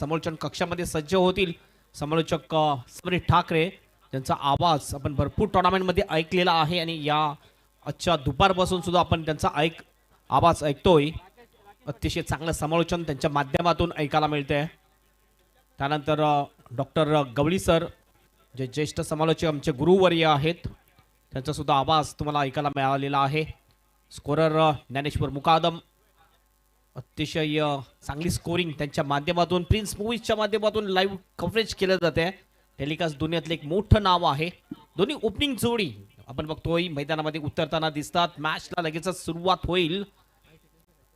समालोचन कक्षामध्ये सज्ज होतील समालोचक स्मृती ठाकरे, त्यांचा आवाज आपण भरपूर टुर्नामेंटमध्ये ऐकलेला आहे आणि या आजच्या दुपारपासून सुद्धा आपण त्यांचा आवाज ऐकतोय. अतिशय चांगलं समालोचन त्यांच्या माध्यमातून ऐकायला मिळते. त्यानंतर डॉक्टर गवळी सर जे ज्येष्ठ समालोचक आमचे गुरुवर्य आहेत, त्यांचा सुद्धा आवाज तुम्हाला ऐकायला मिळालेला आहे. स्कोरर ज्ञानेश्वर मुकादम, अतिशय चांगली स्कोरिंग त्यांच्या माध्यमातून प्रिन्स मूवीजच्या माध्यमातून लाईव्ह कव्हरेज केलं जाते. टेलिकास्ट दुनियातलं एक मोठं नाव आहे. दोन्ही ओपनिंग जोडी आपण बघतोय मैदानामध्ये उतरताना दिसतात. मॅचला लगेचच सुरुवात होईल.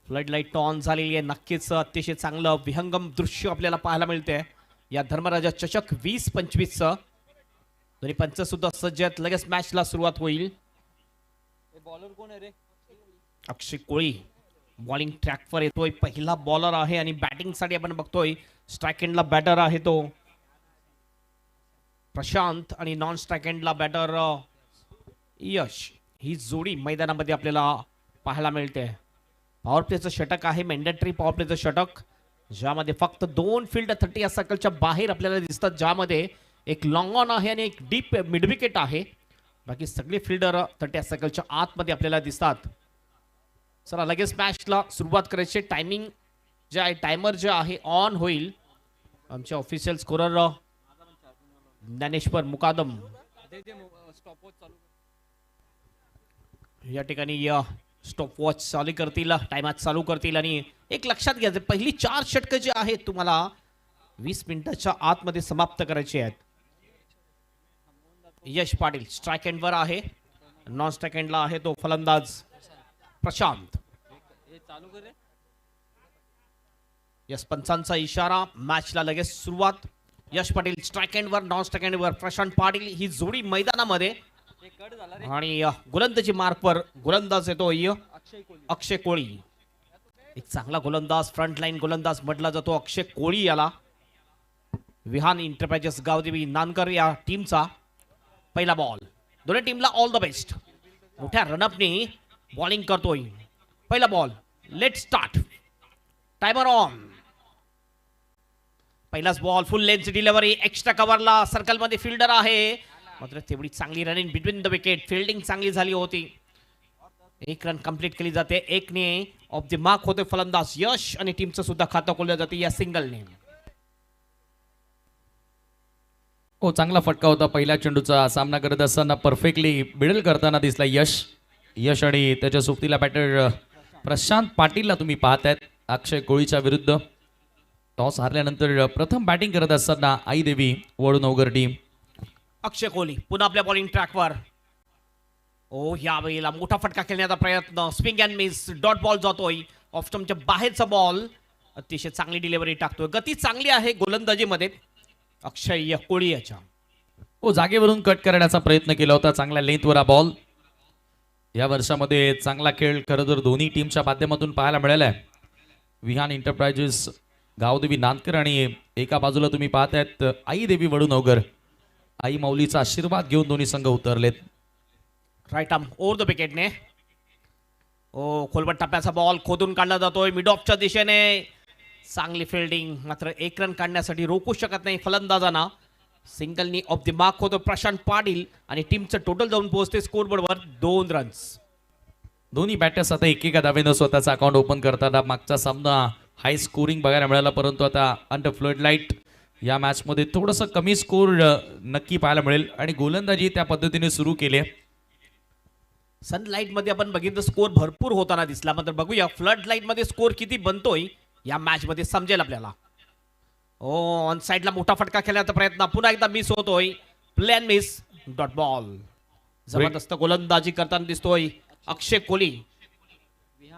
फ्लड लाईट ऑन झालेली आहे. नक्कीच अतिशय चांगलं विहंगम दृश्य आपल्याला पाहायला मिळते या धर्मराजा चषक 2025 चं. दोन्ही पंच सुद्धा सज्ज आहेत. लगेच मॅचला सुरुवात होईल. बॉलर कोण आहे रे? अक्षय कोळी बॉलिंग ट्रॅकवर येतोय. पहिला बॉलर आहे आणि बॅटिंग साठी आपण बघतोय स्ट्राइक एंडला बॅटर आहे तो प्रशांत आणि नॉन स्ट्राइक एंडला बॅटर यश. ही जोडी मैदानामध्ये आपल्याला पाहायला मिळते. पॉवर प्लेचं षटक आहे, मॅन्डेटरी पॉवर प्लेचं षटक, ज्यामध्ये फक्त 2 फील्ड 30 या सर्कलच्या बाहेर आपल्याला दिसतात, ज्यामध्ये एक लॉंग ऑन आहे आणि एक डीप मिड विकेट आहे. बाकी सगळे फिल्डर 30 या सर्कलच्या आतमध्ये आपल्याला दिसतात. चला लगेच मॅचला सुरुवात करायची. टायमिंग जे आहे, टायमर जे आहे ऑन होईल. आमचे ऑफिशियल स्कोरर ज्ञानेश्वर मुकादम या ठिकाणी स्टॉप वॉच चालू करतील, टाइमात चालू करतील. आणि एक लक्षात घ्यायचं, पहिली 4 षटकं जी आहेत तुम्हाला 20 मिनिटाच्या आतमध्ये समाप्त करायची आहेत. यश पाटील स्ट्राइक एंडवर आहे, नॉन स्ट्राइक एंडला आहे तो फलंदाज प्रशांत. यश पंचांचा इशारा, मॅचला लगेच सुरुवात. यश पाटील स्ट्राइक एंडवर, नॉन स्ट्राइक एंडवर प्रशांत पाटील. ही जोडी मैदानामध्ये आणि गोलंदाजी मार्कवर गोलंदाज येतो अक्षय कोळी. एक चांगला गोलंदाज, फ्रंट लाईन गोलंदाज म्हटला जातो अक्षय कोळी याला. विहान एंटरप्राइजेस गावदेवी नानकर या टीमचा पहिला बॉल. दोन्ही टीमला ऑल द बेस्ट. मोठ्या रनअपने बॉलिंग करतोय. पहिला ball, late start, timer on. पहिलाच ball, full length delivery, extra कव्हरला सर्कलमध्ये फिल्डर आहे, मात्र तेवढी चांगली running between the wicket, fielding चांगली झाली होती. एक रन कंप्लीट केली जाते. एकने ऑफ द मार्क होते फलंदाज यश आणि टीमचं सुद्धा खातं खोललं जाते या सिंगलने. हो, चांगला फटका होता. पहिल्या चेंडूचा सामना करत असताना परफेक्टली मिडल करताना दिसला यश आणि त्याच्या सोबतीला बॅटर प्रशांत पाटीलला तुम्ही पाहतायत अक्षय कोळीच्या विरुद्ध. टॉस हारल्यानंतर प्रथम बॅटिंग करत असताना आई देवी वडूनवगर टीम. अक्षय कोहली पुन्हा आपल्या बॉलिंग ट्रॅकवर. ओ, यावेळेला मोठा फटका खेळण्याचा प्रयत्न, swing and miss, dot ball जातोय ऑफ स्टंपच्या बाहेरचा बॉल. अतिशय चांगली डिलिव्हरी टाकतोय. गती चांगली आहे गोलंदाजीमध्ये अक्षय कोहली याच्या. हो, जागेवरून कट करण्याचा प्रयत्न केला होता. चांगल्या लेंथवर हा बॉल. या वर्षामध्ये चांगला खेळ खरं तर दोन्ही टीमच्या माध्यमातून पाहायला मिळाला आहे. विहान एंटरप्राइजेस गावदेवी नानकर आणि एका बाजूला तुम्ही पाहतायत आई देवी वडूनवगर. आई माऊलीचा आशीर्वाद घेऊन दोन्ही संघ उतरलेत. राईट आर्म ओव्हर द विकेटने. ओ, खोलवट टप्प्याचा बॉल खोदून काढला जातोय मिड ऑफच्या दिशेने. चांगली फिल्डिंग, मात्र एक रन काढण्यासाठी रोखू शकत नाही फलंदाजांना. सिंगलनी ऑफ द मार्क होतो प्रशांत पाटील आणि टीमचं टोटल जाऊन पोहोचते स्कोरबोर्डवर 2 रन्स. दोन्ही बॅटर्स आता एकेका धावेनं स्वतःचा अकाउंट ओपन करताना. मागचा सामना हाय स्कोरिंग बघायला मिळाला, परंतु आता अंडर फ्लड लाईट या मॅचमध्ये थोडंसं कमी स्कोर नक्की पाहायला मिळेल आणि गोलंदाजी त्या पद्धतीने सुरू केली. सनलाइट मध्ये आपण बघितलं स्कोर भरपूर होताना दिसला, मात्र बघूया फ्लड लाईट मध्ये स्कोर किती बनतोय या मॅच मध्ये समजेल आपल्याला. ओ, ऑन साइडला मोठा फटका खेळण्याचा प्रयत्न, पुन्हा एकदा मिस होतोय, प्लेन मिस, डॉट बॉल. जबरदस्त गोलंदाजी करताना दिसतोय अक्षय कोहली.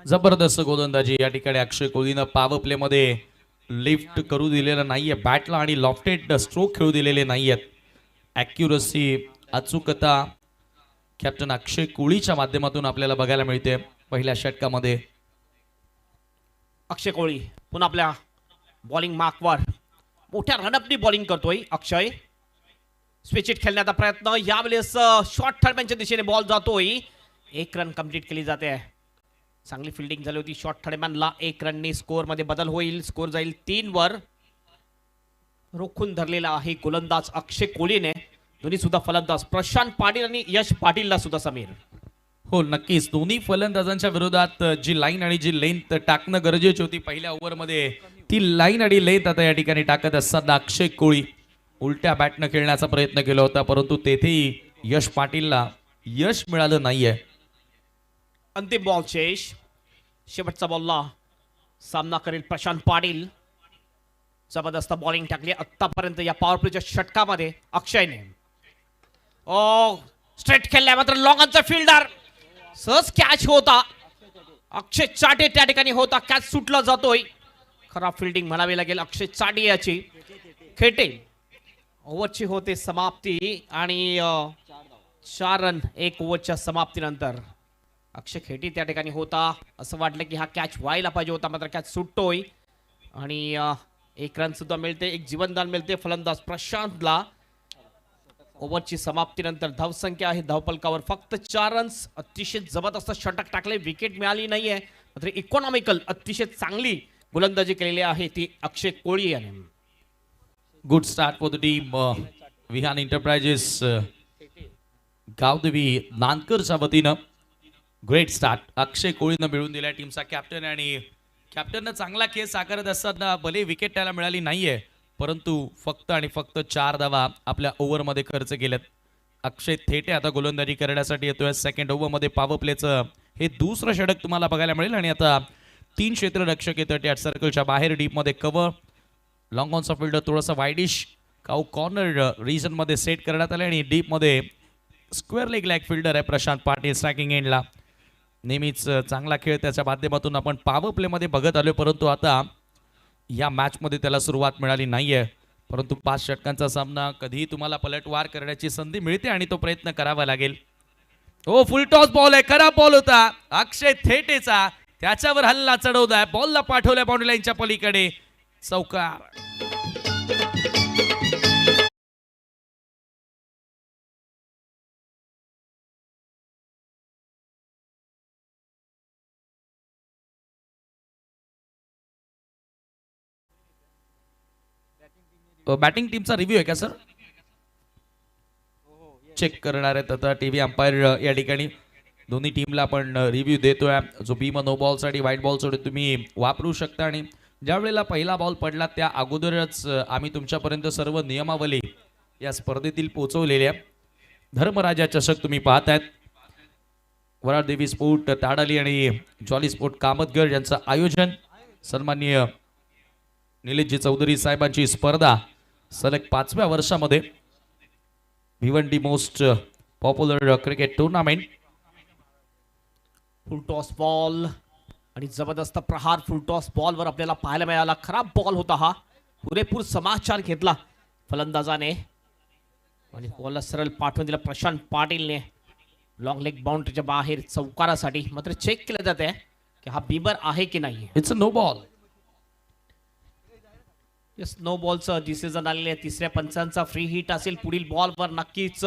जबरदस्त गोलंदाजी या ठिकाणी अक्षय कोहलीनं पॉवर प्ले मध्ये लिफ्ट करू दिलेलं नाहीये बॅटला आणि लॉफ्टेड स्ट्रोक खेळू दिलेले नाहीयेत. ॲक्युरसी, अचूकता कॅप्टन अक्षय कोहलीच्या माध्यमातून आपल्याला बघायला मिळते पहिल्या षटकामध्ये. अक्षय कोहली पुन्हा आपल्या बॉलिंग मार्कवर मोठ्या रनअपनी बॉलिंग करतोय अक्षय. स्विच इट खेळण्याचा प्रयत्न, यावेळेस शॉर्ट थर्डमॅनच्या दिशेने बॉल जातोय. 1 रन कंप्लीट केली जाते. चांगली फिल्डिंग झाली होती शॉर्ट थर्डमॅनला. 1 रननी स्कोर मध्ये बदल होईल. स्कोर जाईल 3 वर. रोखून धरलेला आहे गोलंदाज अक्षय कोहलीने. दोन्ही सुद्धा फलंदाज प्रशांत पाटील आणि यश पाटीलला सुद्धा समीर. हो नक्कीच दोन्ही फलंदाजांच्या विरोधात जी लाईन आणि जी लेंथ टाकणं गरजेची होती पहिल्या ओव्हरमध्ये ती लाईन आणि लेंथ आता या ठिकाणी टाकत असताना अक्षय कोहली उलट्या बॅटनं खेळण्याचा प्रयत्न केला होता, परंतु तेथेही यश पाटीलला यश मिळालं नाहीये. अंतिम बॉल चेश. शेवटचा बॉलला सामना करेल प्रशांत पाटील. जबरदस्त बॉलिंग टाकली आतापर्यंत या पॉवर प्लेच्या षटकामध्ये अक्षयने. ओ स्ट्रेट खेळलाय मात्र लॉंगनचा फिल्डर सहज कॅच होता. अक्षय चाटे त्या ठिकाणी होता, कॅच सुटला जातोय. खराब फिल्डिंग म्हणावी लागेल अक्षय चाटे याची. खेटे ओव्हरची होते समाप्ती आणि 4 रन 1 ओव्हरच्या समाप्तीनंतर अक्षय खेटी त्या ठिकाणी होता. असं वाटलं की हा कॅच व्हायला पाहिजे होता, मात्र कॅच सुटतोय आणि 1 रन सुद्धा मिळते, 1 जीवनदान मिळते फलंदाज प्रशांतला. ओव्हरची समाप्तीनंतर धावसंख्या आहे धावपलकावर फक्त 4 रन्स. अतिशय जबरदस्त षटक टाकले, विकेट मिळाली नाहीये, मात्र इकॉनॉमिकल अतिशय चांगली गोलंदाजी केलेली आहे ती अक्षय कोहली याने. Good start for the team Vihan enterprises Gavdevi नानकरच्या वतीनं. ग्रेट स्टार्ट अक्षय कोहलीनं मिळून दिलाय टीमचा कॅप्टन आणि कॅप्टननं चांगला खेळ साकारत असताना भले विकेट त्याला मिळाली नाहीये, परंतु फक्त आणि फक्त 4 धावा आपल्या ओव्हरमध्ये खर्च केल्यात. अक्षय थेटे आता गोलंदाजी करण्यासाठी येतोय. सेकंड ओव्हरमध्ये पॉवर प्लेचं हे दुसरं षटक तुम्हाला बघायला मिळेल आणि आता 3 क्षेत्ररक्षक येतात त्या सर्कलच्या बाहेर. डीपमध्ये कव्हर, लॉंग ऑनचा फिल्डर थोडासा वाईडिश काऊ कॉर्नर रिजनमध्ये सेट करण्यात आले आणि डीपमध्ये स्क्वेअर लेग लॅग फिल्डर आहे प्रशांत पाटील स्ट्रायकिंग एंडला. नेहमीच चांगला खेळ त्याच्या माध्यमातून आपण पॉवर प्लेमध्ये बघत आलो, परंतु आता या मॅचमध्ये त्याला सुरुवात मिळाली नाहीये. परंतु 5 षटकांचा सामना कधीही तुम्हाला पलटवार करण्याची संधी मिळते आणि तो प्रयत्न करावा लागेल. हो फुल टॉस बॉल आहे, खराब बॉल होता अक्षय थेटेचा, त्याच्यावर हल्ला चढवलाय, बॉलला पाठवलाय बाउंड्री लाईनच्या पलीकडे. चौकार. बॅटिंग टीमचा रिव्ह्यू आहे का सर? चेक करणार आहेत आता टीव्ही अंपायर या ठिकाणी. दोन्ही टीमला आपण रिव्ह्यू देतोय. जो भीम नो बॉल साठी व्हाईट बॉल साठी तुम्ही वापरू शकता आणि ज्या वेळेला पहिला बॉल पडला त्या अगोदरच आम्ही तुमच्यापर्यंत सर्व नियमावली या स्पर्धेतील पोहोचवलेल्या. धर्मराजा चषक तुम्ही पाहतायत. वराळदेवी स्पोर्ट ताडाली आणि जॉली स्पोर्ट कामतगड यांचं आयोजन. सन्माननीय निलेशजी चौधरी साहेबांची स्पर्धा सलग 5व्या वर्षामध्ये Bhiwandi most popular cricket tournament. फुल टॉस बॉल आणि जबरदस्त प्रहार फुल टॉस बॉलवर आपल्याला पाहायला मिळाला. खराब बॉल होता हा, पुरेपूर समाचार घेतला फलंदाजाने आणि बॉलला सरळ पाठवून दिला प्रशांत पाटीलने लॉंग लेग बाउंड्रीच्या बाहेर चौकारासाठी. मात्र चेक केलं जाते की हा बीबर आहे की नाही. It's a no ball. No बॉलचं डिसिजन आलेले आहे. 3ऱ्या पंचांचा फ्री हिट असेल. पुढील बॉलवर नक्कीच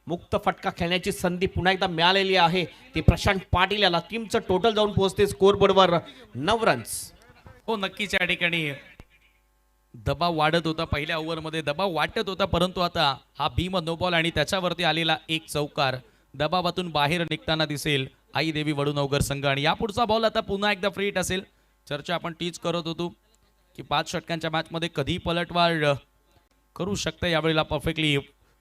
मुक्त फटका खेळण्याची संधी पुन्हा एकदा मिळालेली आहे ती प्रशांत पाटील याला. टीमचं टोटल जाऊन पोहोचते स्कोर बोर्डवर 9 रन्स. हो नक्कीच या ठिकाणी दबाव वाढत होता, पहिल्या ओव्हरमध्ये दबाव वाटत होता, परंतु आता हा भीम नो बॉल आणि त्याच्यावरती आलेला एक चौकार दबावातून बाहेर निघताना दिसेल आई देवी वडूनवगर संघ. आणि या पुढचा बॉल आता पुन्हा एकदा फ्री हिट असेल. चर्चा आपण तीच करत होतो की 5 षटकांच्या मॅचमध्ये कधी पलटवार करू शकतं. यावेळेला perfectly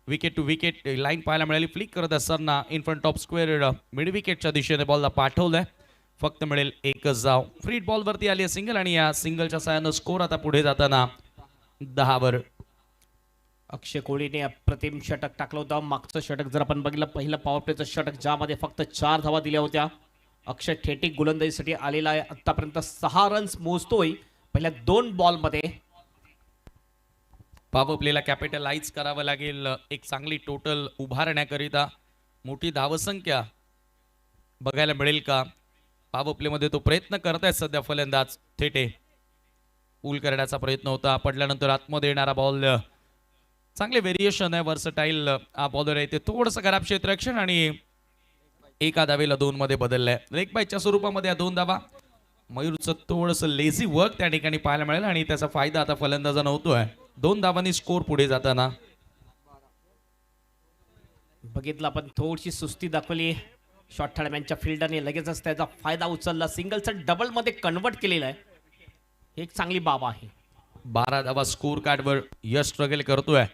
wicket to wicket line पाहायला मिळाली. फ्लिक करत असताना in front of square mid विकेटच्या दिशेने बॉलला पाठवलंय. फक्त मिळेल एकच धाव. फ्री हिट बॉलवरती आली आहे सिंगल आणि या सिंगलच्या साहाय्यानं स्कोर आता पुढे जाताना 10 वर. अक्षय कोहलीने अप्रतिम षटक टाकलं होतं. मागचं षटक जर आपण बघितलं पहिलं पॉवर प्लेचं षटक ज्यामध्ये फक्त 4 धावा दिल्या होत्या. अक्षय थेटे गोलंदाजीसाठी आलेला आहे. आतापर्यंत 6 रन्स मोजतोय पहिल्या 2 बॉलमध्ये. पॉवर प्लेला कॅपिटलाइज करावं लागेल. एक चांगली टोटल उभारण्याकरिता मोठी धावसंख्या बघायला मिळेल का? पॉवर प्लेमध्ये तो प्रयत्न करतायत सध्या फलंदाज थेटे. पूल करण्याचा प्रयत्न होता, पडल्यानंतर आतमध्ये येणारा बॉल. चांगले व्हेरिएशन आहे, वर्सटाईल हा बॉलर आहे. ते थोडंसं खराब क्षेत्ररक्षण आणि एका धावेला 2 मध्ये बदललंय. लेग बायच्या स्वरूपामध्ये या 2 धावा. मयूरचं थोडंसं लेझी वर्क त्या ठिकाणी पाहायला मिळेल आणि त्याचा फायदा आता फलंदाजांना होतोय. 2 धावांनी स्कोर पुढे जाताना. बघितलं आपण थोडीशी सुस्ती दाखवली शॉर्ट थर्डमॅनच्या फिल्डरने, लगेचच त्याचा फायदा उचलला, सिंगलचं डबल मध्ये कन्वर्ट केलेलं आहे. ही एक चांगली बाब आहे. 12 धावा स्कोर कार्डवर यश स्ट्रगल करतोय.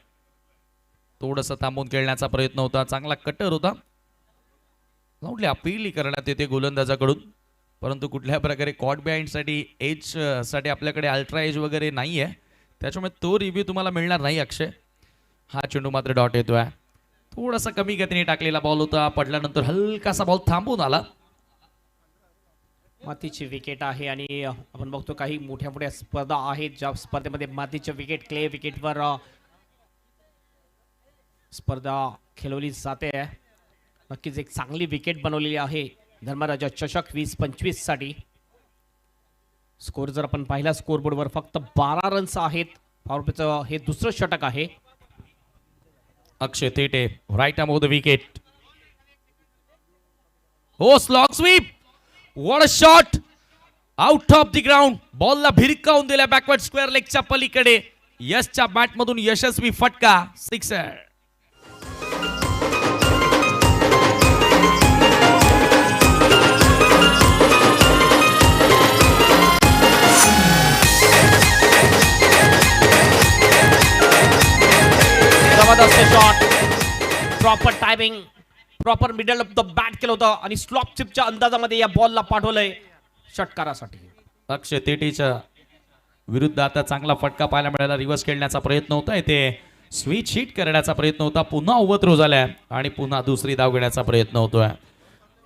थोडंसं थांबून खेळण्याचा प्रयत्न होता, चांगला कटर होता, लाऊडली अपील करण्यात येते गोलंदाजाकडून, परंतु कुठल्या प्रकारे कॉट बिहाइंड साठी एज साठी आपल्याकडे अल्ट्रा एज वगैरे नाहीये, त्याच्यामुळे तो रिव्ह्यू तुम्हाला मिळणार नाही. अक्षय, हा चेंडू मात्र डॉट येतोय. थोडासा कमी गतीने टाकलेला बॉल होता, पडल्यानंतर हलकासा बॉल थांबून आला. मातीची विकेट आहे आणि आपण बघतो काही मोठ्या मोठ्या स्पर्धा आहेत ज्या स्पर्धेमध्ये मातीच्या विकेट, क्ले विकेटवर स्पर्धा खेळवली जाते. नक्कीच एक चांगली विकेट बनवलेली आहे धर्मराजा चषक 20-25 साठी. स्कोर जर आपण पाहिला स्कोर बोर्डवर फक्त 12 रन्स आहेत. पॉवरप्लेचं हे दुसरं षटक आहे. Akshay Thete right arm off the wicket. हो, slog sweep, what a shot, out of the ground. बॉलला भिरकावून दिल्या बॅकवर्ड स्क्वेअर लेगच्या पलीकडे. यशच्या बॅट मधून यशस्वी फटका, सिक्सर. जबरदस्त shot, proper timing, proper middle of the bat केलं होतं आणि स्लॉप चिपच्या अंदाजामध्ये या बॉलला पाठवलंय षटकारासाठी. अक्षय तेटीच्या विरुद्ध आता चांगला फटका पाहायला मिळाला. रिव्हर्स खेळण्याचा प्रयत्न होता, इथे स्विच हिट करण्याचा प्रयत्न होता, पुन्हा ओव्हरथ्रो झालाय आणि पुन्हा दुसरी धाव घेण्याचा प्रयत्न होतोय.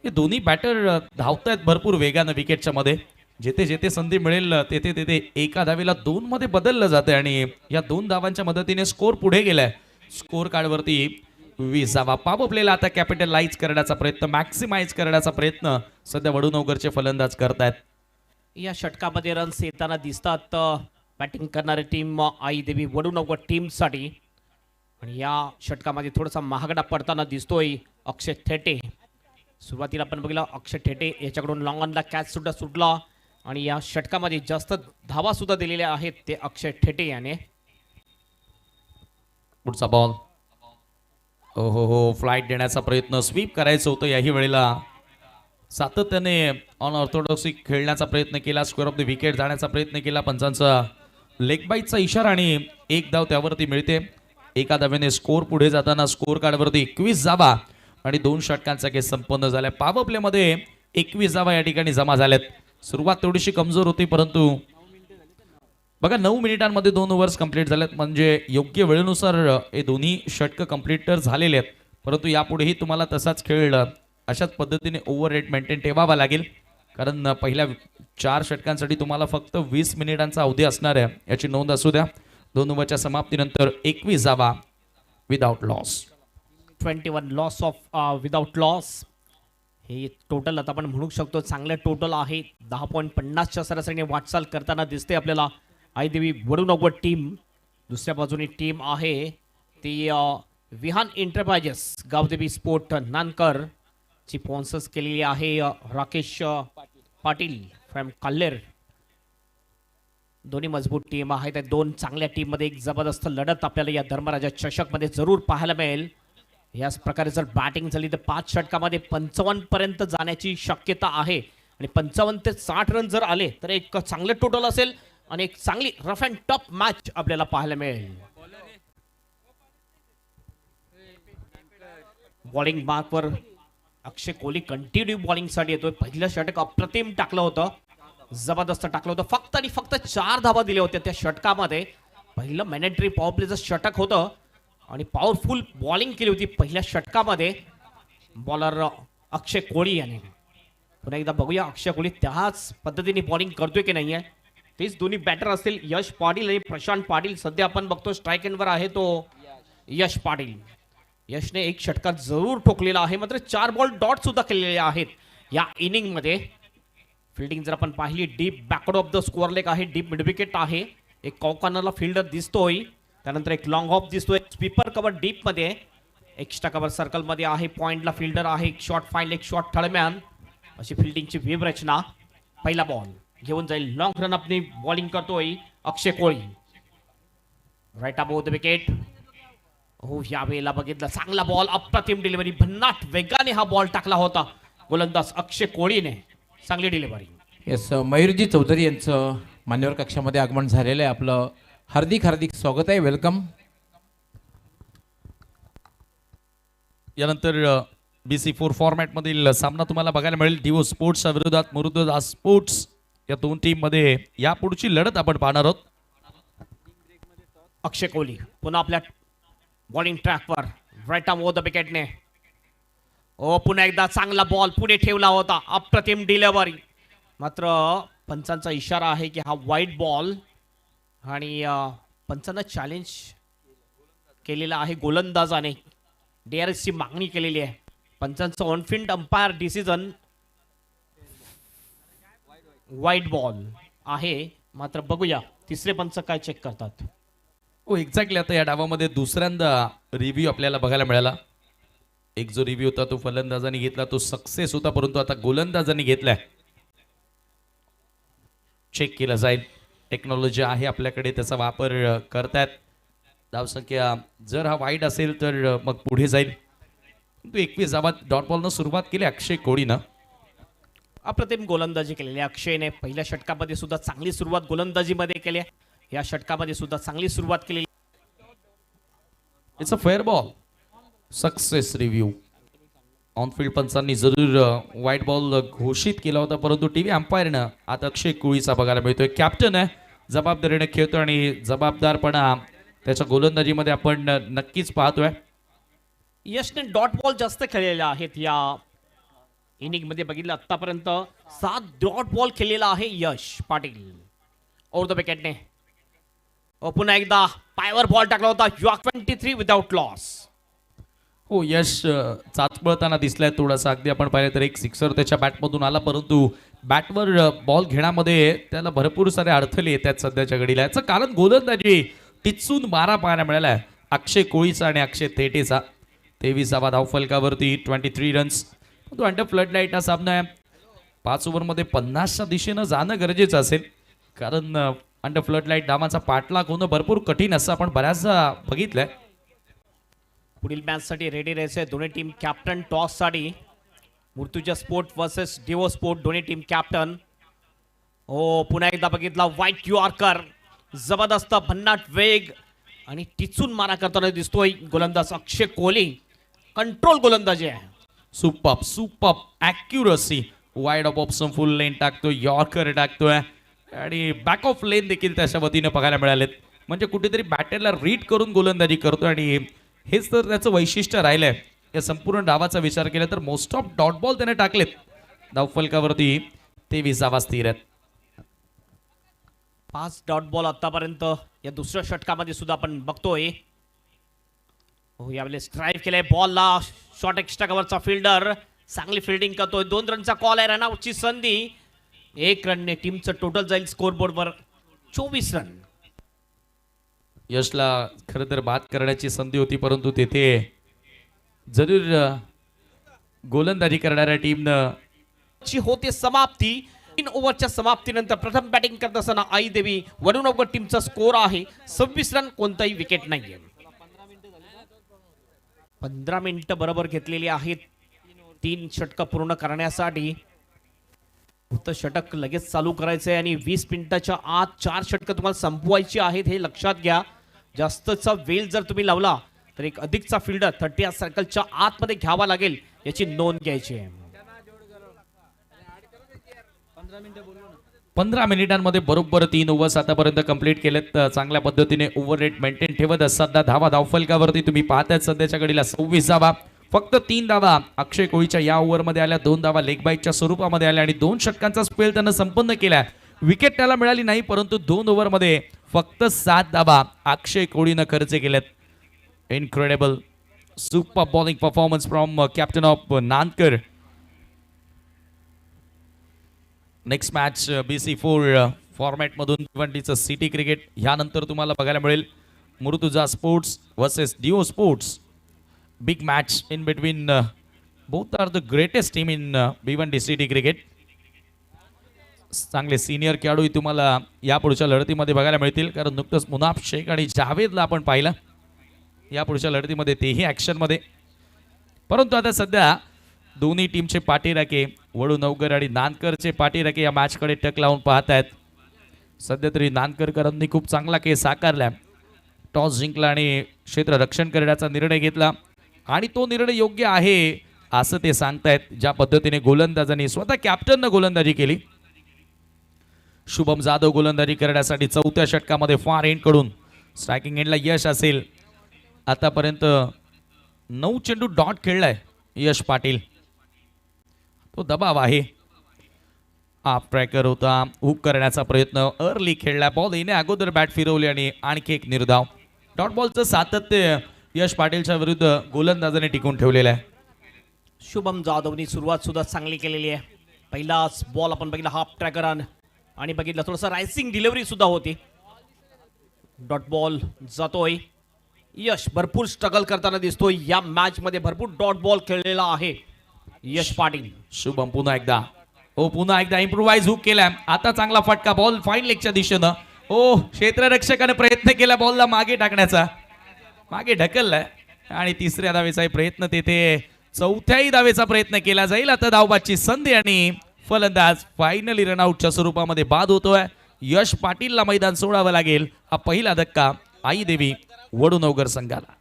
हे दोन्ही बॅटर धावतायत भरपूर वेगानं विकेटच्या मध्ये. जेथे जेथे संधी मिळेल तेथे तेथे एका धावेला 2 मध्ये बदललं जाते आणि या 2 धावांच्या मदतीने स्कोर पुढे गेलाय. स्कोर कार्डवरती 20 धावा. पॉवर प्लेला आता कॅपिटलाइज करण्याचा प्रयत्न, मॅक्सिमाइज करण्याचा प्रयत्न सध्या वडुनवरचे फलंदाज करतायत. या षटकामध्ये रन्स येताना दिसतात बॅटिंग करणारी टीम आई देवी वडुनगर टीमसाठी. आणि या षटकामध्ये थोडासा महागडा पडताना दिसतोय अक्षय थेटे. सुरुवातीला आपण बघितलं अक्षय थेटे याच्याकडून लॉंग ऑनला कॅच सुद्धा सुटला आणि या षटकामध्ये जास्त धावा सुद्धा दिलेल्या आहेत ते अक्षय थेटे याने. पुढचा बॉल, हो, फ्लाइट देण्याचा प्रयत्न, स्वीप करायचं होतं. याही वेळेला सातत्याने अनऑर्थोडॉक्सी खेळण्याचा प्रयत्न केला, स्क्वेअर ऑफ द विकेट जाण्याचा प्रयत्न केला. पंचांचा लेग बाईटचा इशारा आणि 1 धाव त्यावरती मिळते. एका धावेने स्कोर पुढे जाताना स्कोर कार्डवरती 21 धावा आणि 2 षटकांचा खेळ संपन्न झालाय. पॉवर प्ले मध्ये 21 धावा या ठिकाणी जमा झाल्यात. सुरुवात थोडीशी कमजोर होती, परंतु बघा 9 मिनिटांमध्ये 2 ओव्हर्स कंप्लीट झालेत, म्हणजे योग्य वेळेनुसार हे दोन्ही षटक कंप्लीट तर झालेले आहेत. परंतु यापुढेही तुम्हाला तसाच खेळ अशाच पद्धतीने ओव्हर रेट मेंटेन ठेवावा लागेल, कारण पहिल्या 4 षटकांसाठी तुम्हाला फक्त 20 मिनिटांचा अवधी असणार आहे, याची नोंद असू द्या. 2 ओव्हरच्या समाप्तीनंतर 21 धावा without loss. 21 loss of without loss. हे टोटल आता आपण म्हणू शकतो चांगलं टोटल आहे. 10.50च्या सरासरीने वाटचाल करताना दिसते आपल्याला आईदेवी वडुनगर टीम. दुसऱ्या बाजूने टीम आहे ती विहान एंटरप्राइजेस गावदेवी स्पोर्ट नानकर ची स्पॉन्सर्स केलेली आहे राकेश पाटील फ्रॉम कल्लेर. दोन्ही मजबूत टीम आहेत. त्या 2 चांगल्या टीम मध्ये एक जबरदस्त लढत आपल्याला या धर्मराजा चषक मध्ये जरूर पाहायला मिळेल. याच प्रकारे जर बॅटिंग झाली तर 5 षटकामध्ये 55 पर्यंत जाण्याची शक्यता आहे आणि 55 ते 60 रन जर आले तर एक चांगलं टोटल असेल आणि एक चांगली रफ अँड टफ मॅच आपल्याला पाहायला मिळेल. बॉलिंग मार्कवर अक्षय कोहली कंटिन्यू बॉलिंग साठी येतोय. पहिलं षटक अप्रतिम टाकलं होतं, जबरदस्त टाकलं होतं. फक्त आणि फक्त 4 धावा दिल्या होत्या त्या षटकामध्ये. पहिलं मॅनेटरी पॉवर प्लेचं षटक होतं आणि पॉवरफुल बॉलिंग केली होती पहिल्या षटकामध्ये बॉलर अक्षय कोहली याने. पुन्हा एकदा बघूया अक्षय कोहली त्याच पद्धतीने बॉलिंग करतोय की नाहीये. तेच दोन्ही बॅटर असतील यश पाटील आणि प्रशांत पाटील. सध्या आपण बघतो स्ट्राईक एंडवर आहे तो यश पाटील. यशने 1 षटकार जरूर ठोकलेला आहे, मात्र 4 बॉल डॉट सुद्धा केलेले आहेत या इनिंग मध्ये. फिल्डिंग जर आपण पाहिली deep backward of the score leg आहे, डीप मिड विकेट आहे. एक कॉकॉर्नरला फिल्डर दिसतोय, त्यानंतर एक लॉंग ऑफ दिसतोय. स्वीपर कव्हर डीप मध्ये, एक्स्ट्रा कव्हर सर्कल मध्ये आहे. पॉइंटला फिल्डर आहे, एक शॉर्ट फाईन, एक शॉर्ट थर्डमॅन, अशी फिल्डिंगची वेब रचना. पहिला बॉल घेऊन जाईल, लॉंग रन अपनी बॉलिंग करतोय Akshay Kohli. Right about the wicket. हो यावेळेला बघितलं चांगला बॉल, अप्रतिम डिलिव्हरी, भन्नाट वेगाने हा बॉल टाकला होता गोलंदाज अक्षय कोळीने. चांगली डिलिव्हरी. येस मयूरजी चौधरी यांचं मान्यवर कक्षामध्ये आगमन झालेलं आहे. आपलं हार्दिक हार्दिक स्वागत आहे. वेलकम. यानंतर BC4 फॉर्मॅट मधील सामना तुम्हाला बघायला मिळेल. डिवो स्पोर्ट्सच्या विरोधात मुरुदुजा स्पोर्ट्स या दोन टीम मध्ये या पुढची लढत आपण पाहणार आहोत. अक्षय कोहली पुन्हा आपल्या बॉलिंग ट्रॅकवर राईट आर्म ओव्हर द विकेटने. ओ पुन्हा एकदा चांगला बॉल पुढे ठेवला होता, अप्रतिम डिलिव्हरी. मात्र पंचांचा इशारा आहे की हा वाईट बॉल आणि पंचांना चॅलेंज केलेला आहे गोलंदाजाने. DRS ची मागणी केलेली आहे. पंचांचं ऑनफिल्ड अंपायर डिसिजन वाईट बॉल आहे. मात्र बघूया तिसरे पंच काय चेक करतात. हो एक्झॅक्टली. आता या डावामध्ये दुसऱ्यांदा रिव्ह्यू आपल्याला बघायला मिळाला. एक जो रिव्ह्यू होता तो फलंदाजांनी घेतला, तो सक्सेस होता, परंतु आता गोलंदाजांनी घेतलाय. चेक केला जाईल. टेक्नॉलॉजी आहे आपल्याकडे, त्याचा वापर करतायत. धावसंख्या जर हा वाईट असेल तर मग पुढे जाईल. 21 धावात डॉट बॉलनं सुरुवात केली अक्षय कोळीनं. अप्रतिम गोलंदाजी केलेली आहे अक्षयने. पहिल्या षटकामध्ये सुद्धा चांगली सुरुवात गोलंदाजीमध्ये केली आहे. या षटकामध्ये सुद्धा चांगली सुरुवात केलेली. It's a fair ball. Success review. On field पंचांनी जरूर व्हाईट बॉल घोषित केला होता, परंतु टीव्ही अंपायरनं आता अक्षय कोळीचा बघायला मिळतोय. कॅप्टन आहे, जबाबदारीने खेळतो आणि जबाबदारपणा त्याच्या गोलंदाजीमध्ये आपण नक्कीच पाहतोय. यशने डॉट बॉल जास्त खेळलेले आहेत या इनिंग मध्ये. बघितलं आतापर्यंत 7 डॉट बॉल खेळलेला आहे यश पाटील ओव्हर द विकेटने. पुन्हा एकदा पायावर बॉल टाकला होता. You are 23 without loss. हो यश चाचपळताना दिसलाय थोडासा. अगदी आपण पाहिलं तर एक सिक्सर त्याच्या बॅटमधून आला, परंतु बॅटवर बॉल घेण्यामध्ये त्याला भरपूर सारे अडथळे येतात सध्याच्या घडीला. याचं कारण गोलंदाजी टिचून मारा पाहायला मिळाला अक्षय कोळीचा आणि अक्षय थेटेचा. 23 धावफलकावरती 23 रन्स. तो अंडर फ्लड लाईट हा सामना आहे. 5 ओव्हरमध्ये 50च्या दिशेनं जाणं गरजेचं असेल, कारण अंडर फ्लड लाईट धावांचा पाठलाग होणं भरपूर कठीण असं आपण बऱ्याचदा बघितलंय. पुढील मॅच साठी रेडी राहायचे दोन्ही टीम कॅप्टन. टॉस साठी मुर्तुजा स्पोर्ट वर्सेस डिवो स्पोर्ट, दोन्ही टीम कॅप्टन. हो पुन्हा एकदा बघितला व्हाईट यॉर्कर, जबरदस्त भन्नाट वेग आणि टिचून मारा करताना दिसतोय गोलंदाज अक्षय कोहली. कंट्रोल गोलंदाजी आहे. Super accuracy. Wide of option फुल लेन टाकतोय, यॉर्कर टाकतोय आणि बॅक ऑफ लेन देखील त्याच्या वतीने बघायला मिळालेत. म्हणजे कुठेतरी बॅटरला रीड करून गोलंदाजी करतोय आणि हेच तर त्याचं वैशिष्ट्य राहिलंय. या संपूर्ण डावाचा विचार केला तर मोस्ट ऑफ डॉट बॉल त्याने टाकलेत. धावफलकावरती 23 धावा स्थिर आहेत. 5 डॉट बॉल आतापर्यंत या दुसऱ्या षटकामध्ये सुद्धा आपण बघतोय. हो यावेळेस ड्राईव्ह केलाय बॉलला. शॉर्ट एक्स्ट्रा कव्हरचा फिल्डर चांगली फिल्डिंग करतोय. 2 रनचा कॉल आहे. रनआउटची संधी. 1 रनने टीमचं टोटल जाईल स्कोरबोर्डवर 24 रन. यशला खरं तर बाद करण्याची संधी होती, परंतु तेथे जरूर गोलंदाजी करणाऱ्या टीमनं ची होते समाप्ती. 3 ओव्हरच्या समाप्तीनंतर प्रथम बॅटिंग करत असताना आई देवी वरुणनगर टीमचा स्कोर आहे 26 रन. कोणताही विकेट नाहीये. 15 मिनिटं बरोबर घेतलेली आहेत 3 षटकं पूर्ण करण्यासाठी. फक्त षटक लगेच चालू करायचंय आणि 20 मिनिटाच्या आत 4 षटकं तुम्हाला संपवायची आहेत हे लक्षात घ्या. जास्तचा वेळ जर तुम्ही लावला तर एक अधिकचा फिल्डर 30 सर्कलच्या आतमध्ये घ्यावा लागेल, याची नोंद घ्यायची आहे. 15 मिनिटांमध्ये बरोबर 3 ओव्हर्स आतापर्यंत कंप्लीट केलेत. चांगल्या पद्धतीने ओव्हर रेट मेंटेन ठेवत असताना धावा धावफलकावरती तुम्ही पाहताय सध्याच्या घडीला 26 धावा. फक्त 3 धावा अक्षय कोळीच्या या ओव्हरमध्ये आल्या. 2 धावा लेग बाईटच्या स्वरूपामध्ये आल्या आणि 2 षटकांचा स्पेल त्यानं संपन्न केला. विकेट त्याला मिळाली नाही, परंतु 2 ओव्हरमध्ये फक्त 7 धावा अक्षय कोळीनं खर्च केल्यात. Incredible super bowling performance from captain of Nandkar. Next match BC4 फॉर्मॅटमधून भिवंडीचं सिटी क्रिकेट. ह्यानंतर तुम्हाला बघायला मिळेल Murtuza sports versus DO sports. Big match in between both are the greatest team in Bhiwandi city cricket. चांगले सिनियर खेळाडूही तुम्हाला या पुढच्या लढतीमध्ये बघायला मिळतील, कारण नुकतंच मुनाफ शेख आणि जावेदला आपण पाहिलं या पुढच्या लढतीमध्ये, तेही ॲक्शनमध्ये. परंतु आता सध्या दोन्ही टीमचे पाठीराखे वडू नवकर आणि नानकरचे पाठीराखे या मॅचकडे टक लावून पाहत आहेत. सध्या तरी नानकरकरांनी खूप चांगला खेळ साकारला, टॉस जिंकला आणि क्षेत्ररक्षण करण्याचा निर्णय घेतला आणि तो निर्णय योग्य आहे असं ते सांगतायत. ज्या पद्धतीने गोलंदाजांनी स्वतः कॅप्टननं गोलंदाजी केली. शुभम जाधव गोलंदाजी करण्यासाठी चौथ्या षटकामध्ये फार एंड कडून स्ट्रायकिंग एंडला यश असेल. आतापर्यंत 9 चेंडू डॉट खेळलाय यश पाटील. तो दबाव आहे. हाफ ट्रॅकर होता, हुक करण्याचा प्रयत्न, अर्ली खेळला, बॉल येणे अगोदर बॅट फिरवली आणि आणखी एक निर्धाव. डॉट बॉलचं सातत्य यश पाटीलच्या विरुद्ध गोलंदाजाने टिकून ठेवलेलं आहे. शुभम जाधवनी सुरुवात सुद्धा चांगली केलेली आहे. पहिलाच बॉल आपण बघितला हाफ ट्रॅकर आणि बघितलं थोडंसं रायसिंग डिलिव्हरी सुद्धा होती. डॉट बॉल जातोय. यश भरपूर स्ट्रगल करताना दिसतोय. या मॅच मध्ये भरपूर डॉट बॉल खेळलेला आहे यश पाटील. शुभम पुन्हा एकदा इम्प्रोवाइज हुक केलाय. आता चांगला फटका, बॉल फाईन लेगच्या दिशेनं. ओ, क्षेत्ररक्षकाने प्रयत्न केला बॉलला मागे टाकण्याचा, मागे ढकललाय आणि तिसऱ्या धावेचा प्रयत्न तेथे, चौथ्याही धावेचा प्रयत्न केला जाईल. आता धावबादची संधी आणि फलंदाज फायनली रनआउटच्या स्वरूपामध्ये बाद होतोय. यश पाटीलला मैदान सोडावं लागेल. हा पहिला धक्का आई देवी वडूनवगर संघाला.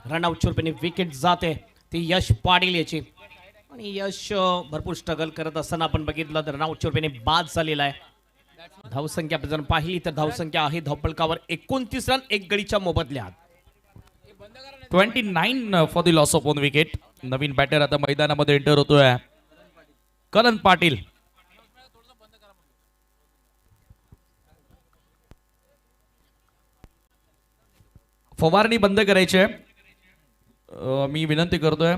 रनआउटच्या रूपाने विकेट जाते ती यश पाटील याची. आणि यश भरपूर स्ट्रगल करत असताना आपण बघितलं तर रनआउटच्या रूपाने बाद झालेला आहे. धावसंख्या जर पाहिली तर धावसंख्या आहे धावफलकावर 29 रन 1 गडीच्या मोबदल्यात. 29 for the loss of 1 wicket. नवीन बॅटर आता मैदानामध्ये एंटर होतोय करण पाटील. फवारणी बंद करायची आहे, मी विनंती करतोय.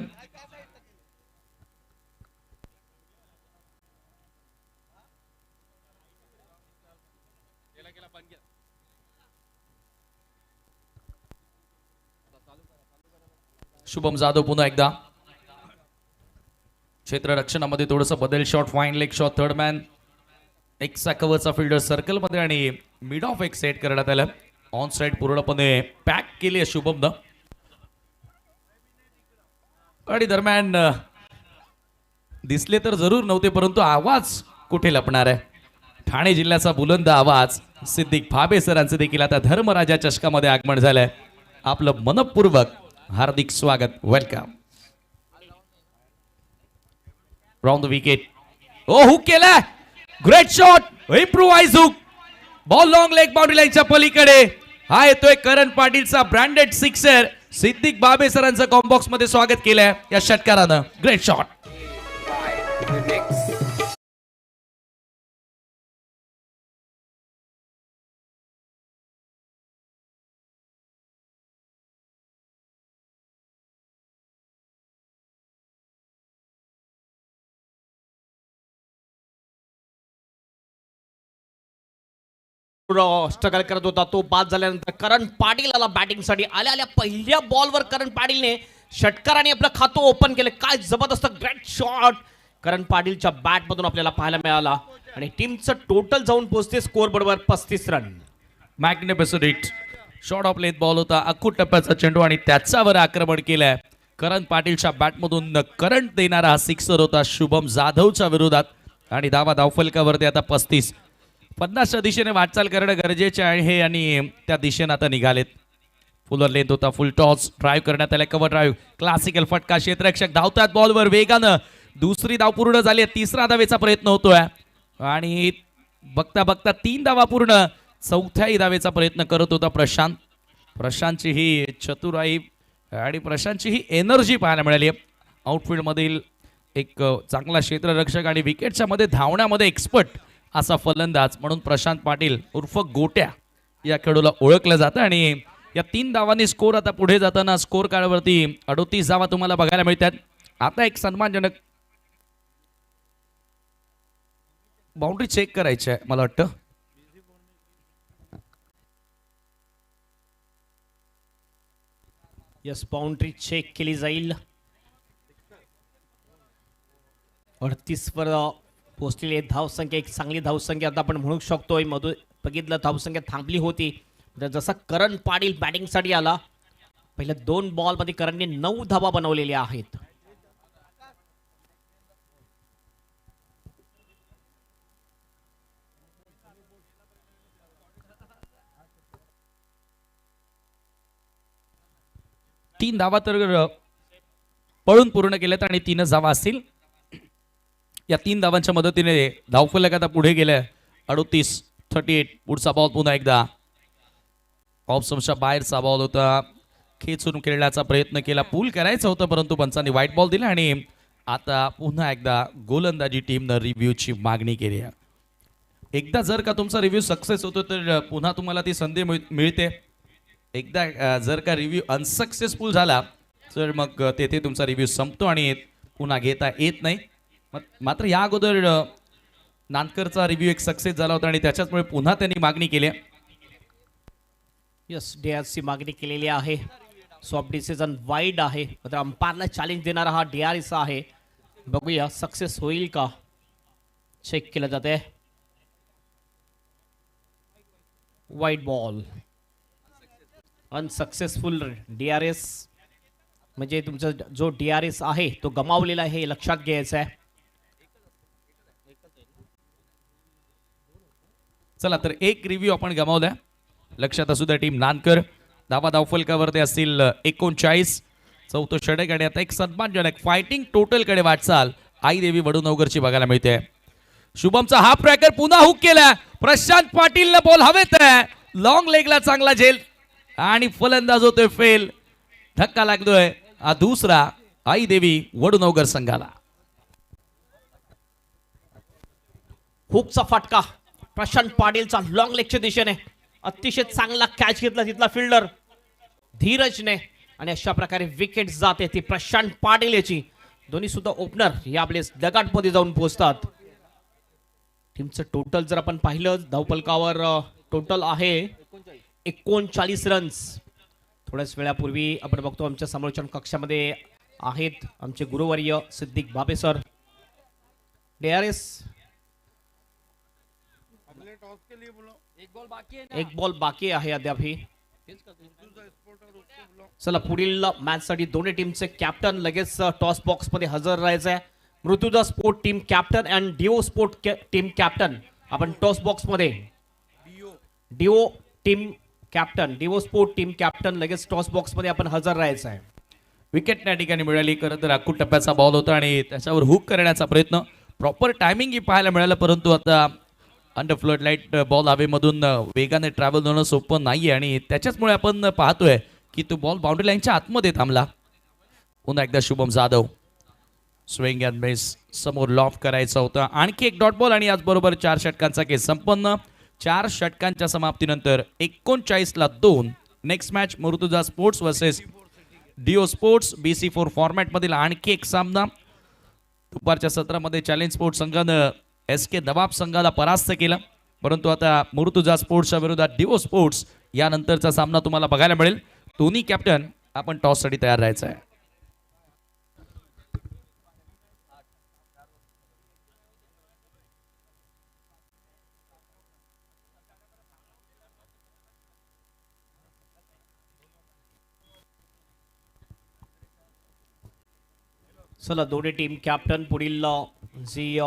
शुभम जाधव पुन्हा एकदा क्षेत्ररक्षणामध्ये थोडंसं बदल. Shot, fine leg shot, third man, एक्सचा कव्हरचा फिल्डर सर्कलमध्ये आणि मिड ऑफ एक सेट करण्यात आलं. ऑन साइड पूर्णपणे पॅक केली आहे शुभमनं. आणि दरम्यान दिसले तर जरूर नव्हते, परंतु आवाज कुठे लपणार आहे. ठाणे जिल्ह्याचा बुलंद आवाज सिद्दीक भाबे सरांचे देखील आता धर्मराजा चषकामध्ये आगमन झालंय. आपलं मनपूर्वक हार्दिक स्वागत, वेलकम. Round the wicket. ओ, हुक केलाय, great shot, improvise hook, ball long leg boundary लाईनच्या पलीकडे. हा येतोय करण पाटीलचा ब्रँडेड सिक्सर. सिद्दीक बाबे सरांचं कॉम्बॉक्स मध्ये स्वागत केलंय या षटकारानं. Great shot. स्ट्रगल करत होता तो बाद झाल्यानंतर करण पाटील आला बॅटिंगसाठी. आल्या पहिल्या बॉलवर करण पाटीलने षटकाराने आपलं खातं ओपन केलं. काय जबरदस्त ग्रेट शॉट करण पाटीलच्या बॅट मधून आपल्याला पाहायला मिळाला. आणि टीमचं टोटल जाऊन पोहोचते स्कोर बरोबर 35 run. Magnificent hit. Short of length ball होता, अखूट टप्प्याचा चेंडू आणि त्याच्यावर आक्रमण केलंय. करण पाटीलच्या बॅटमधून करंट देणारा हा सिक्सर होता शुभम जाधवच्या विरोधात. आणि धावफलकावरती आता 50च्या दिशेने वाटचाल करणं गरजेचे आहे आणि त्या दिशेने आता निघालेत. फुलर लेंथ होता, फुल टॉस ड्राईव्ह करण्यात आला, कव्हर ड्राईव्ह, क्लासिकल फटका. क्षेत्ररक्षक धावतात बॉलवर वेगानं. दुसरी धाव पूर्ण झाली आहे, तिसरा धावेचा प्रयत्न होतोय आणि बघता बघता 3 धावा पूर्ण. चौथ्याही धावेचा प्रयत्न करत होता प्रशांत. प्रशांतची ही चतुराई आणि प्रशांतची ही एनर्जी पाहायला मिळाली. आउटफील्ड मधील एक चांगला क्षेत्ररक्षक आणि विकेटच्या मध्ये धावण्यामध्ये एक्सपर्ट असा फलंदाज म्हणून प्रशांत पाटील उर्फ गोट्या या खेळाडूला ओळखलं जातं. आणि या 3 धावांनी स्कोर आता पुढे जाताना स्कोर कार्डवरती 38 धावा तुम्हाला बघायला मिळतात. आता एक सन्मानजनक बाउंड्री चेक करायची आहे मला वाटतं. यस, बाउंड्री चेक केली जाईल. 38 वर पोहोचलेली धावसंख्या, एक चांगली धावसंख्या आता आपण म्हणू शकतोय. मधून बघितलं धावसंख्या थांबली होती, जसा करण पाटील बॅटिंगसाठी आला, पहिल्या 2 बॉलमध्ये करणने 9 धावा बनवलेल्या आहेत. तीन धावा तर पळून पूर्ण केल्यात आणि 3च धावा असतील. या 3 धावांच्या मदतीने धावफलक आता पुढे गेले 38. पुढचा बॉल पुन्हा एकदा ऑफ स्टंपच्या बाहेरचा बॉल होता. खेचून खेळण्याचा प्रयत्न केला, पूल करायचं होतं परंतु पंचांनी व्हाईट बॉल दिला. आणि आता पुन्हा एकदा गोलंदाजी टीमनं रिव्ह्यूची मागणी केली आहे. एकदा जर का तुमचा रिव्ह्यू सक्सेस होतो तर पुन्हा तुम्हाला ती संधी मिळते. एकदा जर का रिव्ह्यू अनसक्सेसफुल झाला तर मग तेथे तुमचा रिव्ह्यू संपतो आणि पुन्हा घेता येत नाही. मात्र या अगोदर नांदकरचा रिव्ह्यू एक सक्सेस झाला होता आणि त्याच्याचमुळे पुन्हा त्यांनी मागणी केली. यस, DRSची मागणी केलेली आहे. सॉफ्ट डिसिजन वाईड आहे, मात्र अंपायरला चॅलेंज देणारा हा DRS आहे. बघूया सक्सेस होईल का. चेक केलं जाते. Wide ball, unsuccessful. DRS म्हणजे तुमचा जो DRS आहे तो गमावलेला आहे, हे लक्षात घ्यायचं आहे. चला तर एक रिव्ह्यू आपण गमावला. लक्षात असू द्या टीम नांदकर. धावा धावफलकावरती असतील 39. चौथं षटक आणि आता एक सन्मानजनक फायटिंग टोटल कडे वाटचाल आई देवी वडूनवरची बघायला मिळते. शुभमचा हाफ ट्रॅकर पुन्हा हुक केला. प्रशांत पाटीलनं बॉल हवेत आहे, लॉंग लेगला चांगला झेल आणि फलंदाज होतोय फेल. धक्का लागतोय हा दुसरा आई देवी वडूनवगर संघाला. हुकचा फटका प्रशांत पाटीलचा लॉंग लेगच्या दिशेने, अतिशय चांगला कॅच घेतला तिथला फिल्डर धीरजने आणि अशा प्रकारे विकेट जाते ती प्रशांत पाटील याची. दोन्ही सुद्धा ओपनर यावेळेस दगाटमध्ये जाऊन पोहोचतात. टीमचं टोटल जर आपण पाहिलं धावफलकावर टोटल आहे 39 रन्स. थोड्याच वेळापूर्वी आपण बघतो आमच्या समालोचन कक्षामध्ये आहेत आमचे गुरुवर्य सिद्दीक बाबे सर. DRS एक बॉल बाकी आहे अद्यापही. चला पुढील मॅच साठी दोन्ही टीमचे कॅप्टन लगेच टॉस बॉक्स मध्ये हजर राहायचं आहे. Murtuza sport team captain and DO sport team captain आपण टॉस बॉक्स मध्ये DO team captain DO sport team captain लगेच टॉस बॉक्स मध्ये आपण हजर राहायचं आहे. विकेट त्या ठिकाणी मिळाली. खरं तर अक्कू टप्प्याचा बॉल होता आणि त्याच्यावर हुक करण्याचा प्रयत्न, प्रॉपर टायमिंग ही पाहायला मिळालं परंतु आता अंडर फ्लड लाईट बॉल हवेमधून वेगाने ट्रॅव्हल होणं सोपं नाहीये आणि त्याच्याचमुळे आपण पाहतोय की तो बॉल बाउंड्री लाईनच्या आतमध्ये थांबला. पुन्हा एकदा Shubham Jadhav swing and miss, समोर लॉफ करायचा होता. आणखी एक डॉट बॉल आणि याचबरोबर 4 षटकांचा खेळ संपन्न. 4 षटकांच्या समाप्तीनंतर 39ला 2. Next match Murtuza sports versus DO sports BC4 format मधील आणखी एक सामना. दुपारच्या सत्रामध्ये चॅलेंज स्पोर्ट्स संघानं SK नवाब संघाला परास्त केलं परंतु आता मुर्तुजा स्पोर्ट्सच्या विरोधात डिओ स्पोर्ट्स यानंतरचा सामना तुम्हाला बघायला मिळेल. दोन्ही कॅप्टन आपण टॉस साठी तयार राहायचं आहे. चला दोन्ही टीम कॅप्टन पुढील जी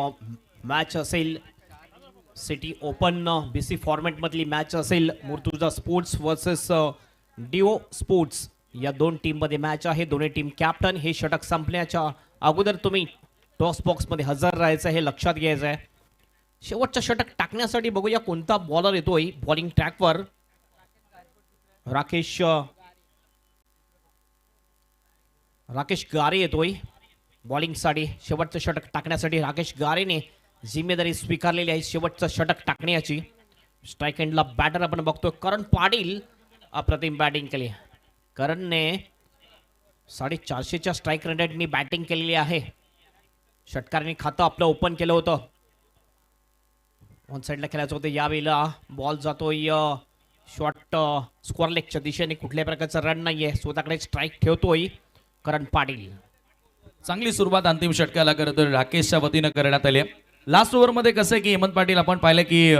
मॅच असेल सिटी ओपन BC फॉर्मॅट मधली मॅच असेल Murtuza sports versus DO sports या 2 टीम मध्ये मॅच आहे. दोन्ही टीम कॅप्टन हे षटक संपण्याच्या अगोदर तुम्ही टॉस बॉक्स मध्ये हजर राहायचं हे लक्षात घ्यायचं आहे. शेवटचं षटक टाकण्यासाठी बघूया कोणता बॉलर येतोय बॉलिंग ट्रॅकवर. राकेश गारे येतोय बॉलिंग साठी. शेवटचं षटक टाकण्यासाठी राकेश गारेने जिम्मेदारी स्वीकारलेली आहे शेवटचं षटक टाकण्याची. स्ट्राईक एंडला बॅटर आपण बघतोय करण पाटील. अप्रतिम बॅटिंग केली करणने. 450च्या स्ट्राईक रेटनी बॅटिंग केलेली आहे. षटकाराने खातं आपलं ओपन केलं होतं. ऑन साईडला खेळायचं होतं. यावेळेला बॉल जातोय शॉर्ट स्क्वेअर लेगच्या दिशेने. कुठल्याही प्रकारचा रन नाहीये. स्वतःकडे स्ट्राईक ठेवतोय करण पाटील. चांगली सुरुवात अंतिम षटकाला खरं तर राकेशच्या वतीनं करण्यात आली. लास्ट ओव्हरमध्ये कसं आहे की हेमंत पाटील आपण पाहिलं की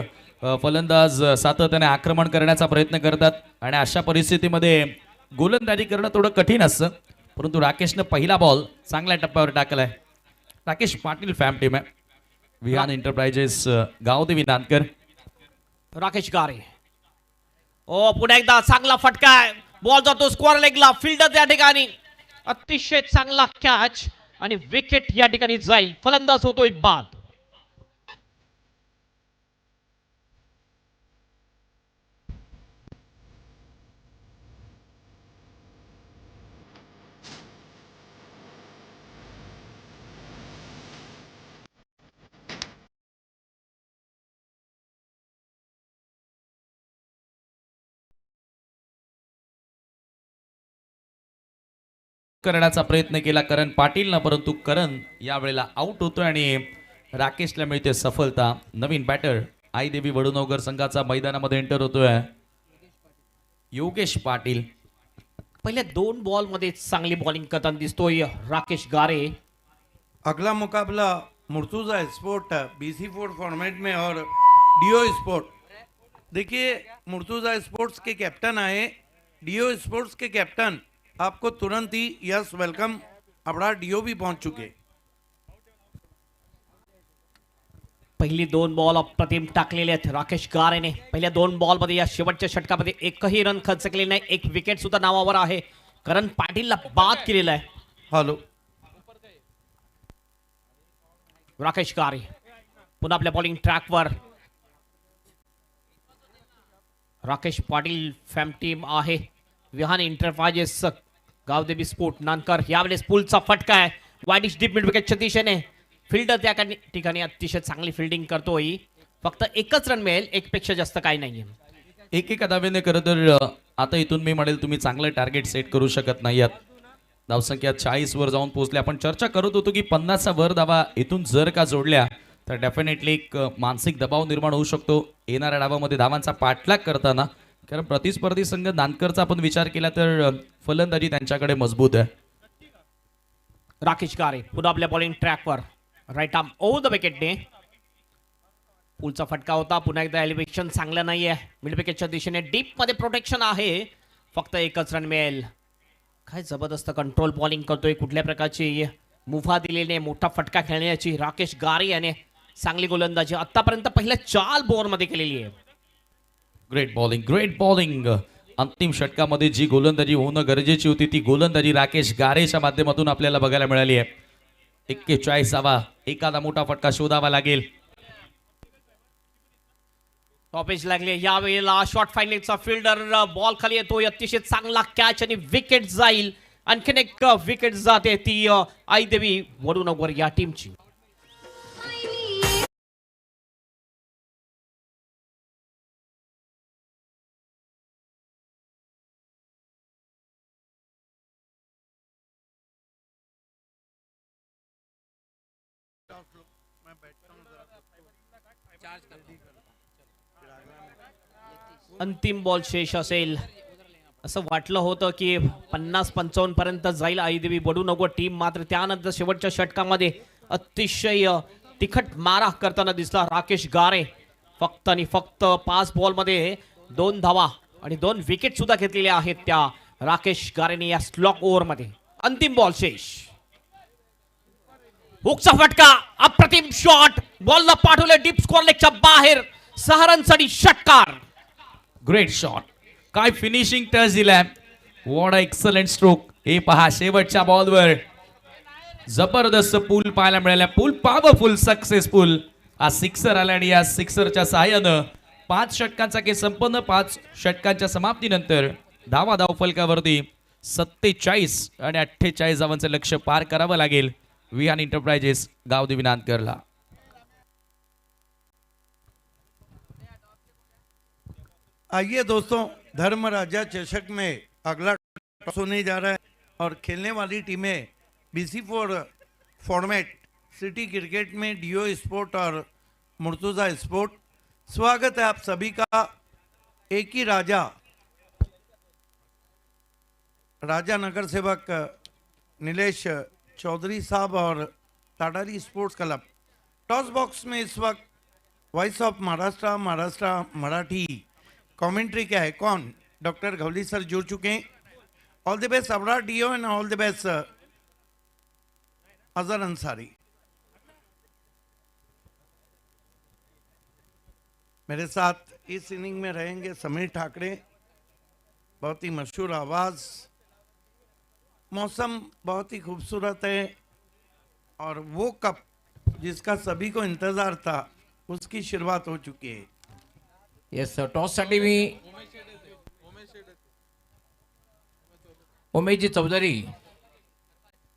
फलंदाज सातत्याने आक्रमण करण्याचा प्रयत्न करतात आणि अशा परिस्थितीमध्ये गोलंदाजी करणं थोडं कठीण असतं. परंतु राकेशनं पहिला बॉल चांगल्या टप्प्यावर टाकलाय. राकेश पाटील फॅम टीम आहे. विहान एंटरप्राइजेस गावदेवी नांदकर. राकेश गारे. ओ पुन्हा एकदा चांगला फटका आहे. बॉल जातो स्क्वेअर लेगला. फिल्डर त्या ठिकाणी अतिशय चांगला कॅच आणि विकेट या ठिकाणी जाईल. फलंदाज होतोय बाद. करण्याचा प्रयत्न केला करण पाटीलनं, परंतु करण यावेळेला आउट होतोय आणि राकेशला मिळते सफलता. नवीन बॅटर आईदेवी वडुनवगर संघाचा मैदानामध्ये एंटर होतोय योगेश पाटील. पहिल्या 2 बॉल मध्ये चांगली बॉलिंग करताना दिसतोय राकेश गारे. अगला मुकाबला Murtuza sport BC fort format में और डीओ स्पोर्ट. देखिए मुर्तुजा स्पोर्ट्स के कैप्टन आए. डीओ स्पोर्ट्स के कैप्टन आपको तुरंत ही यस वेलकम. अपना डीओ भी पहुंच चुके. पहिली 2 बॉल अप्रतिम टाकलेले आहेत राकेश गारेने. पहिल्या 2 बॉल मध्ये या शेवटच्या षटकामध्ये एकही रन खर्च केले नाही. एक विकेट सुद्धा नावावर आहे. करण पाटीलला बाद केलेला आहे. हेलो राकेश गारे पुन्हा आपल्या बॉलिंग ट्रॅकवर. राकेश पाटील फॅम टीम आहे. Vihan enterprises Gavdevi sport Nandkar. यावेळेस पुलचा फटका आहे. वाईडिश डीप मिड विकेटच्या दिशेने. फिल्डर त्या ठिकाणी अतिशय चांगली फिल्डिंग करतोय. फक्त एकच रन मिळेल. एक पेक्षा जास्त काही नाहीये. एकेका धावेने खरं तर आता इथून मी म्हणेल तुम्ही चांगलं टार्गेट सेट करू शकत नाही आहात. धावसंख्या 40 वर जाऊन पोहोचले. आपण चर्चा करत होतो की 50चा वर धावा इथून जर का जोडल्या तर डेफिनेटली एक मानसिक दबाव निर्माण होऊ शकतो येणाऱ्या डावामध्ये धावांचा पाठलाग करताना. कारण प्रतिस्पर्धी संघ नांदकरचा आपण विचार केला तर फलंदाजी त्यांच्याकडे मजबूत आहे. राकेश गारे पुन्हा आपल्या बॉलिंग ट्रॅकवर. राईट आर्म ओव्हर द विकेटने. पुलचा फटका होता. पुन्हा एकदा एलिव्हेशन चांगलं नाहीये. मिड विकेटच्या दिशेने डीप मध्ये प्रोटेक्शन आहे. फक्त एकच रन मिळेल. काय जबरदस्त कंट्रोल बॉलिंग करतोय. कुठल्या प्रकारची मुभा दिलेली मोठा फटका खेळण्याची राकेश गारे याने चांगली गोलंदाजी आतापर्यंत पहिल्या 4 बॉल मध्ये केलेली आहे. Great bowling, great bowling. अंतिम षटकामध्ये जी गोलंदाजी होणं गरजेची होती ती गोलंदाजी राकेश गारेच्या माध्यमातून आपल्याला बघायला मिळाली आहे. 41वा एखादा मोठा फटका शोधावा लागेल. टॉपेज लागले. यावेळेला शॉर्ट फायनलचा फिल्डर बॉल खाली येतोय. अतिशय चांगला कॅच आणि विकेट जाईल. आणखीन एक विकेट जाते ती आईदेवी वडुनगर या टीमची. अंतिम बॉल शेष असेल असं वाटलं होतं की 50-55 पर्यंत जाईल आईदेवी वडुनगर टीम. मात्र त्यानंतर शेवटच्या षटकामध्ये अतिशय तिखट मारा करताना दिसला राकेश गारे. फक्त आणि फक्त 5 बॉल मध्ये 2 धावा आणि 2 विकेट सुद्धा घेतलेल्या आहेत त्या राकेश गारेने या स्लॉक ओव्हर मध्ये. अंतिम बॉल शेष. हुकचा फटका. अप्रतिम शॉट. बॉलला पाठवले डीप स्क्वेअर लेगच्या बाहेर. 6 रनसाठी षटकार. Great shot. काय फिनिशिंग टच दिलाय. What a excellent stroke. हे पहा शेवटच्या बॉलवर जबरदस्त पूल पाहायला मिळाला. पूल पॉवरफुल सक्सेसफुल. हा सिक्सर आला आणि या सिक्सरच्या सहाय्यानं 5 षटकांचा खेळ संपन्न. 5 षटकांच्या समाप्तीनंतर धाव फलकावरती 47 आणि 48 धावांचं लक्ष्य पार करावं लागेल विहान एंटरप्राइजेस गावदेवी नांदकरला. आइए दोस्तों, धर्म राजा चषक में अगला टॉस होने जा रहा है और खेलने वाली टीमें BC4 फॉर्मेट सिटी क्रिकेट में डीओ स्पोर्ट और मुर्तुजा स्पोर्ट। स्वागत है आप सभी का। एक ही राजा नगर सेवक नीलेश चौधरी साहब और Tadari sports club. Toss box में इस वक्त voice of Maharashtra Marathi commentary क्या है, कौन? डॉक्टर घवली सर जुड़ चुके हैं। All the best Abra DO and all the best Azhar Ansari. मेरे साथ इस इनिंग में रहेंगे समीर ठाकरे, बहुत ही मशहूर आवाज। मौसम बहुत ही खूबसूरत है और वो कप जिसका सभी को इंतजार था उसकी शुरुआत हो चुकी है। येस टॉस साठी मी उमेशजी चौधरी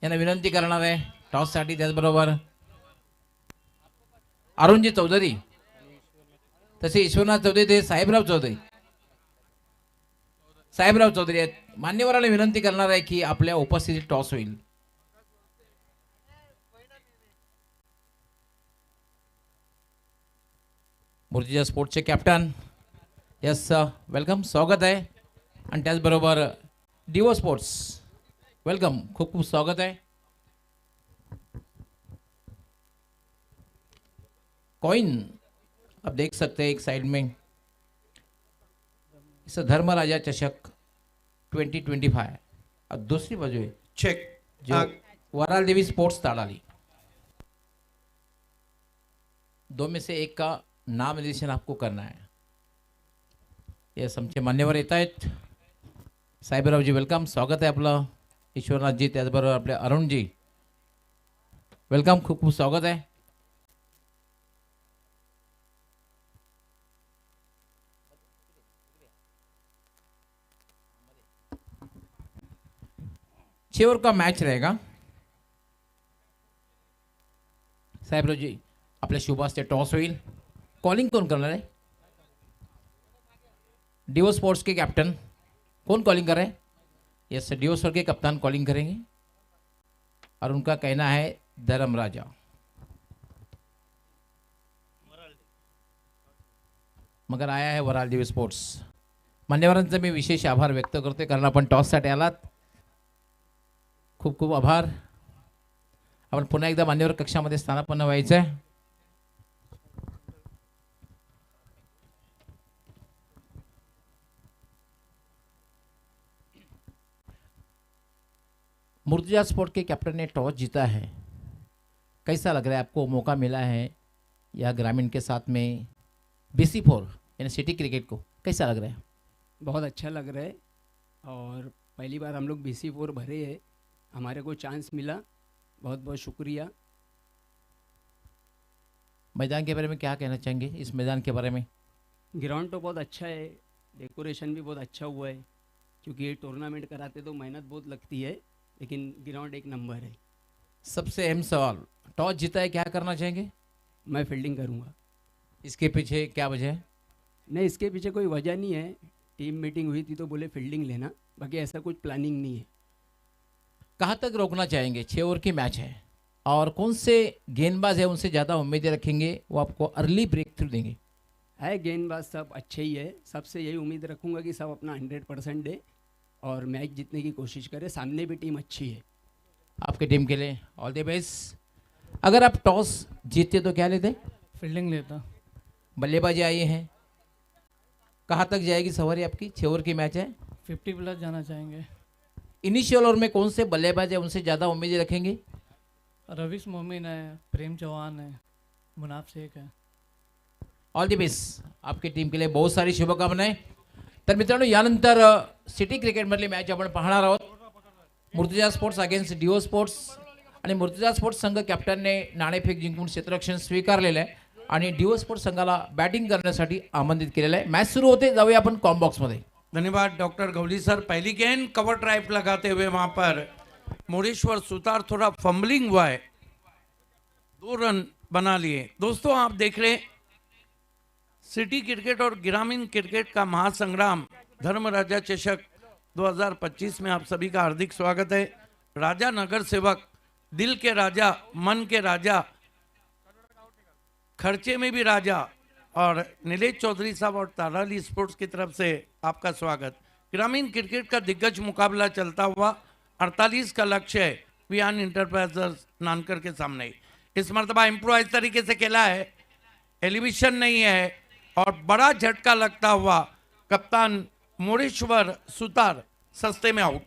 यांना विनंती करणार आहे टॉस साठी। त्याचबरोबर अरुणजी चौधरी, तसे ईश्वरनाथ चौधरी, ते साहेबराव चौधरी आहेत। मान्यवरांना विनंती करणार आहे की आपल्या उपस्थितीत टॉस होईल। मुर्तिजा स्पोर्ट्सचे कॅप्टन, यस वेलकम, स्वागत आहे। आणि त्याचबरोबर डीओ स्पोर्ट्स वेलकम, खूप खूप स्वागत है। कॉइन आप देख सकते हैं एक साइड में, इस धर्म राजा चषक 2025 और दूसरी बाजू है चेक जो वराल देवी स्पोर्ट्स ताड़ाली। दो में से एक का नाम निर्देशन आपको करना है। ये आमचे मान्यवर येत आहेत। साहेबरावजी वेलकम, स्वागत आहे आपलं। ईश्वरनाथजी, त्याचबरोबर आपले अरुणजी वेलकम, खूप खूप स्वागत आहे। छह ओवर का मैच रहेगा। साहेबरावजी आपल्या शुभास टॉस होईल। कॉलिंग कौन करना है? डीओ स्पोर्ट्स के कैप्टन कौन कॉलिंग कर रहे हैं? यस, डीओ स्पोर्ट्स के कप्तान कॉलिंग करेंगे और उनका कहना है धर्म राजा। मगर आया है वराल देवी स्पोर्ट्स। मान्यवरांचा मी विशेष आभार व्यक्त करते, कारण आपण टॉससाठी आलात, खूप खूप आभार। आपण पुन्हा एकदा मान्यवर कक्षामध्ये स्थानापन्न व्हायचं आहे। मुर्तजा स्पोर्ट के कैप्टन ने टॉस जीता है, कैसा लग रहा है आपको? मौका मिला है या ग्रामीण के साथ में BC4 यानी सिटी क्रिकेट को कैसा लग रहा है? बहुत अच्छा लग रहा है और पहली बार हम लोग BC4 भरे हैं, हमारे को चांस मिला, बहुत बहुत शुक्रिया। मैदान के बारे में क्या कहना चाहेंगे? इस मैदान के बारे में ग्राउंड तो बहुत अच्छा है, डेकोरेशन भी बहुत अच्छा हुआ है, क्योंकि ये टूर्नामेंट कराते तो मेहनत बहुत लगती है, लेकिन ग्राउंड एक नंबर है। सबसे अहम सवाल, टॉस जीता है, क्या करना चाहेंगे? मैं फील्डिंग करूँगा। इसके पीछे क्या वजह है? नहीं, इसके पीछे कोई वजह नहीं है, टीम मीटिंग हुई थी तो बोले फील्डिंग लेना, बाकी ऐसा कुछ प्लानिंग नहीं है। कहाँ तक रोकना चाहेंगे? 6 ओवर की मैच है और कौन से गेंदबाज है उनसे ज़्यादा उम्मीदें रखेंगे, वो आपको अर्ली ब्रेक थ्रू देंगे? है गेंदबाज सब अच्छे ही है, सबसे यही उम्मीद रखूँगा कि सब अपना 100% दे और मैच जीतने की कोशिश करे। सामने भी टीम अच्छी है। आपके टीम के लिए ऑल द बेस्ट। अगर आप टॉस जीतते तो क्या लेते? फील्डिंग लेता। बल्लेबाजी आई है, कहाँ तक जाएगी सवारी आपकी? 6 ओवर की मैच है, 50+ जाना चाहेंगे। इनिशियल ओवर में कौन से बल्लेबाज है उनसे ज़्यादा उम्मीदें रखेंगे? रवीश मोमिन है, प्रेम चौहान है, मुनाफ शेख है। ऑल द बेस्ट, आपकी टीम के लिए बहुत सारी शुभकामनाएं। तर मित्रांनो, यानंतर सिटी क्रिकेटमधली मॅच आपण पाहणार आहोत। Murtaza sports against DO sports आणि मुर्तजा स्पोर्ट्स संघ कॅप्टनने नाणेफेक जिंकून क्षेत्ररक्षण स्वीकारलेलं आहे आणि डीओ स्पोर्ट्स संघाला बॅटिंग करण्यासाठी आमंत्रित केलेलं आहे। मॅच सुरू होते, जाऊया आपण कॉम बॉक्स मध्ये। धन्यवाद डॉक्टर घवली सर। पहली गेंद कवर ड्राइव लगाते हुए वहां पर मोरेश्वर सुतार थोड़ा फंबलिंग हुआ है, 2 रन बना लिए। दोस्तों आप देख रहे सिटी क्रिकेट और ग्रामीण क्रिकेट का महासंग्राम धर्मराजा चषक 2025 में आप सभी का हार्दिक स्वागत है। राजा नगर सेवक, दिल के राजा, मन के राजा, खर्चे में भी राजा और नीलेश चौधरी साहब और ताराली स्पोर्ट्स की तरफ से आपका स्वागत। ग्रामीण क्रिकेट का दिग्गज मुकाबला चलता हुआ 48 का लक्ष्य है विहान इंटरप्राइजेस नानकर के सामने। इस मरतबा इम्प्रोवाइज तरीके से खेला है, एलिमिशन नहीं है और बड़ा झटका लगता हुआ कप्तान मोरेश्वर सुतार सस्ते में आउट।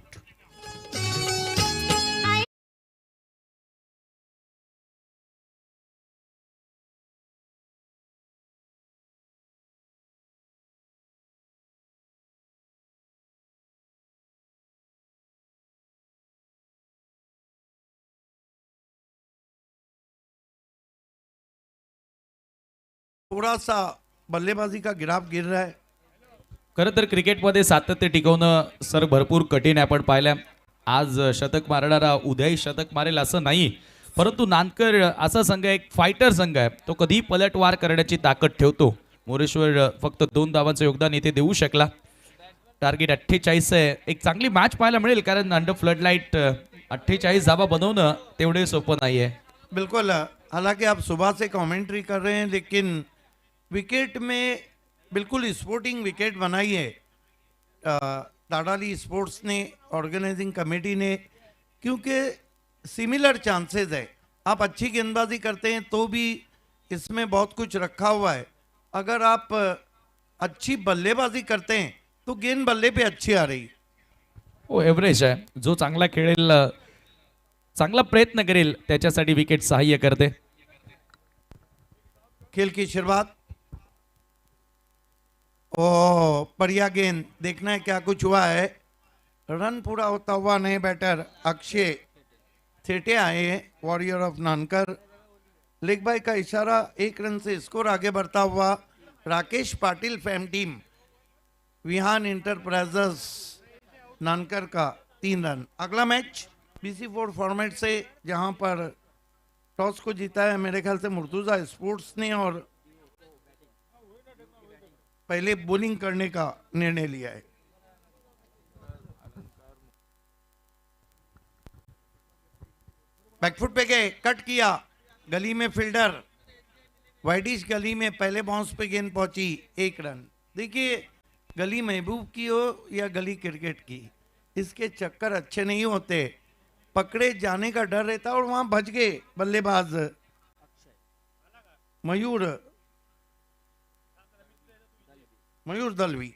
थोड़ा सा बल्लेबाजी का गिराफ गिर रहा है। खरं तर क्रिकेटमध्ये सातत्य टिकवणं सर भरपूर कठीण आहे. आपण पाहिलं आज शतक मारणारा उद्याही शतक मारेल असं नाही, परंतु नानकर असा संघ आहे, एक फायटर संघ आहे, तो कधी पलटवार करण्याची ताकद ठेवतो. मोरेश्वर फक्त 2 धावांचं योगदान इथे देऊ शकला. टार्गेट 48 आहे. एक चांगली मॅच पाहायला मिळेल, कारण अंडर फ्लड लाईट 48 धावा बनवणं तेवढे सोपं नाहीये. बिल्कुल, हालांकि आप सुबह से कमेंट्री कर रहे हैं लेकिन विकेट में बिल्कुल स्पोर्टिंग विकेट बनाई है ताड़ाली स्पोर्ट्स ने, ऑर्गेनाइजिंग कमेटी ने, क्योंकि सिमिलर चांसेस है। आप अच्छी गेंदबाजी करते हैं तो भी इसमें बहुत कुछ रखा हुआ है। अगर आप अच्छी बल्लेबाजी करते हैं तो गेंद बल्ले पे अच्छी आ रही। हो, एव्हरेज आहे. जो चांगला खेळेल, चांगला प्रयत्न करेल, त्याच्यासाठी विकेट सहाय्य करते. खेल की शुरुआत, ओ बढ़िया गेंद, देखना है क्या कुछ हुआ है। रन पूरा होता हुआ नए बैटर अक्षय थेटे आए हैं, warrior of Nankar. Leg bye का इशारा, 1 रन से स्कोर आगे बढ़ता हुआ राकेश पाटिल फैम टीम विहान इंटरप्राइजेस नानकर का 3 रन। अगला मैच BC4 फॉर्मेट से, जहां पर टॉस को जीता है मेरे ख्याल से मुर्तुजा स्पोर्ट्स ने और पहले बॉलिंग करने का निर्णय लिया है। बैकफुट पे गए, कट किया, गली में फील्डर, वाइडिश गली में पहले बाउंस पे गेंद पहुंची, 1 रन। देखिए, गली महबूब की हो या गली क्रिकेट की, इसके चक्कर अच्छे नहीं होते, पकड़े जाने का डर रहता और वहां बच गए बल्लेबाज मयूर दलवी।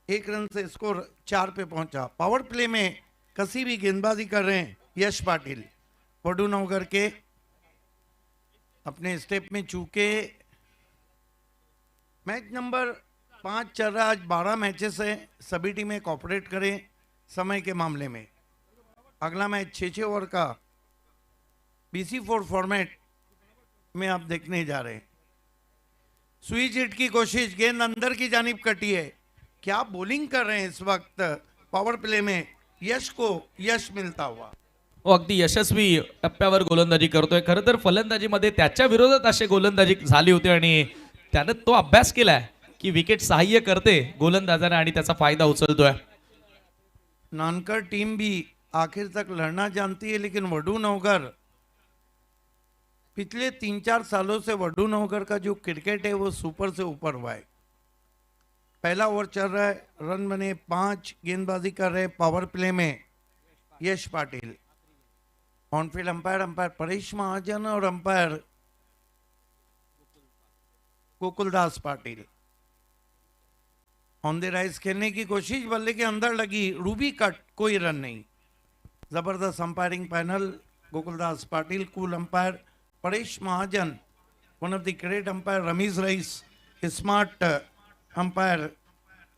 1 रन से स्कोर 4 पे पहुंचा। पावर प्ले में कसी भी गेंदबाजी कर रहे हैं यश पाटिल, वडू नवगर के, अपने स्टेप में चूके। मैच नंबर 5 चल रहा है, आज 12 मैचेस है, सभी टीमें कॉपरेट करें समय के मामले में। अगला मैच 6-6 ओवर का BC4 फॉर्मेट में आप देखने जा रहे हैं। स्विच हिट की कोशिश, गेंद अंदर की जानिब कटी है। क्या बॉलिंग कर रहे हैं इस वक्त पावर प्ले में, यश को यश मिलता हुआ। हो, अगदी यशस्वी टप्प्यावर गोलंदाजी करतोय. खरं तर फलंदाजीमध्ये त्याच्या विरोधात अशी गोलंदाजी झाली होती आणि त्यानं तो अभ्यास केलाय की विकेट सहाय्य करते गोलंदाजांना आणि त्याचा फायदा उचलतोय. नानकर टीम भी आखिर तक लड़ना जानती है, लेकिन वडू नवगर पिछले 3-4 सालों से वडू नवगर का जो क्रिकेट है वो सुपर से ऊपर हुआ है। पहला ओवर चल रहा है, रन बने 5, गेंदबाजी कर रहे पावर प्ले में यश पाटिल। ऑनफील्ड अंपायर परेश महाजन और umpire Gokuldas Patil. On the rise खेलने की कोशिश, बल्ले के अंदर लगी, रूबी कट, कोई रन नहीं। जबरदस्त umpiring panel, Gokuldas Patil, cool umpire Paresh Mahajan, one of the great umpire Ramiz Rais, smart umpire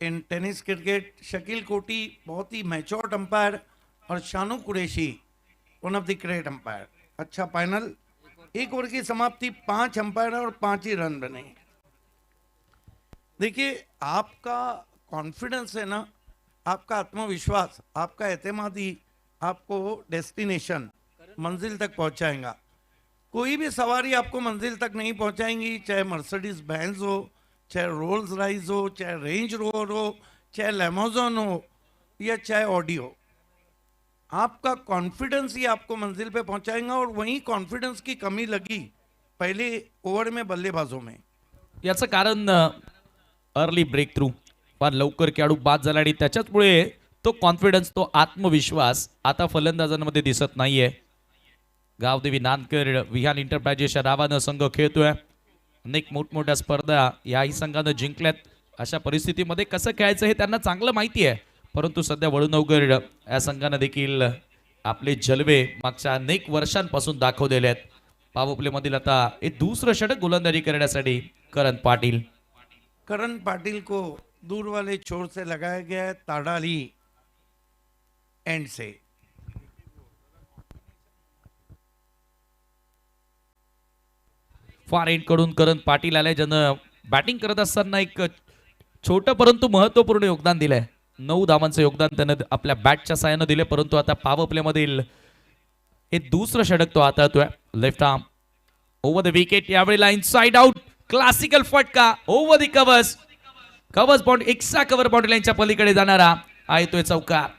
in tennis cricket, Shakeel Koti बहुत ही मैच्योर्ड अंपायर, और Shanu Qureshi one of the great umpire. अच्छा पैनल। 1 ओवर की समाप्ति, 5 अंपायर और 5 ही रन बने। देखिए, आपका कॉन्फिडेंस है ना, आपका आत्मविश्वास, आपका एतमादी आपको डेस्टिनेशन, मंजिल तक पहुंचाएगा। कोई भी सवारी आपको मंजिल तक नहीं पहुंचाएंगी, चाहे मर्सिडीज बेंज हो, चाहे रोल्स राइस हो, चाहे रेंज रोवर हो, चाहे लेमोजन हो या चाहे ऑडी हो। आपका कॉन्फिडेंस ही आपको मंजिल पे पहुंचाएगा और वही कॉन्फिडेंस की कमी लगी पहले ओव्हर में बल्लेबाजों में। याचं कारण अर्ली ब्रेक थ्रू, फार लवकर खेळाडू बाद झाला आणि त्याच्याचमुळे तो कॉन्फिडन्स, तो आत्मविश्वास आता फलंदाजांमध्ये दिसत नाहीये. गावदेवी नानकर विहान एंटरप्राइजेसच्या नावानं संघ खेळतोय. अनेक मोठमोठ्या स्पर्धा याही संघानं जिंकल्यात. अशा परिस्थितीमध्ये कसं खेळायचं हे त्यांना चांगलं माहिती आहे. परंतु सध्या वडूनवगर या संघानं देखील आपले जलवे मागच्या अनेक वर्षांपासून दाखवलेले आहेत. पॉवर प्ले मधील आता हे दुसरं षटक गोलंदाजी करण्यासाठी करण पाटील. करण पाटिल को दूर वाले छोर से लगाया गया है, ताड़ाली एंड से। फार एंड कडून करण पाटील आले, ज्यानं बॅटिंग करत असताना एक छोटं परंतु महत्वपूर्ण योगदान दिलंय. 9 धावांचं योगदान त्यानं आपल्या बॅटच्या साहाय्यानं दिले. परंतु आता पॉवर प्ले मधील हे दुसरं षटक तो हाताळतोय. Left arm over the wicket, यावेळेला इनसाइड आउट, क्लासिकल फटका over the covers. Covers boundary, extra cover boundary लाईनच्या पलीकडे जाणारा आहे तो चौकार.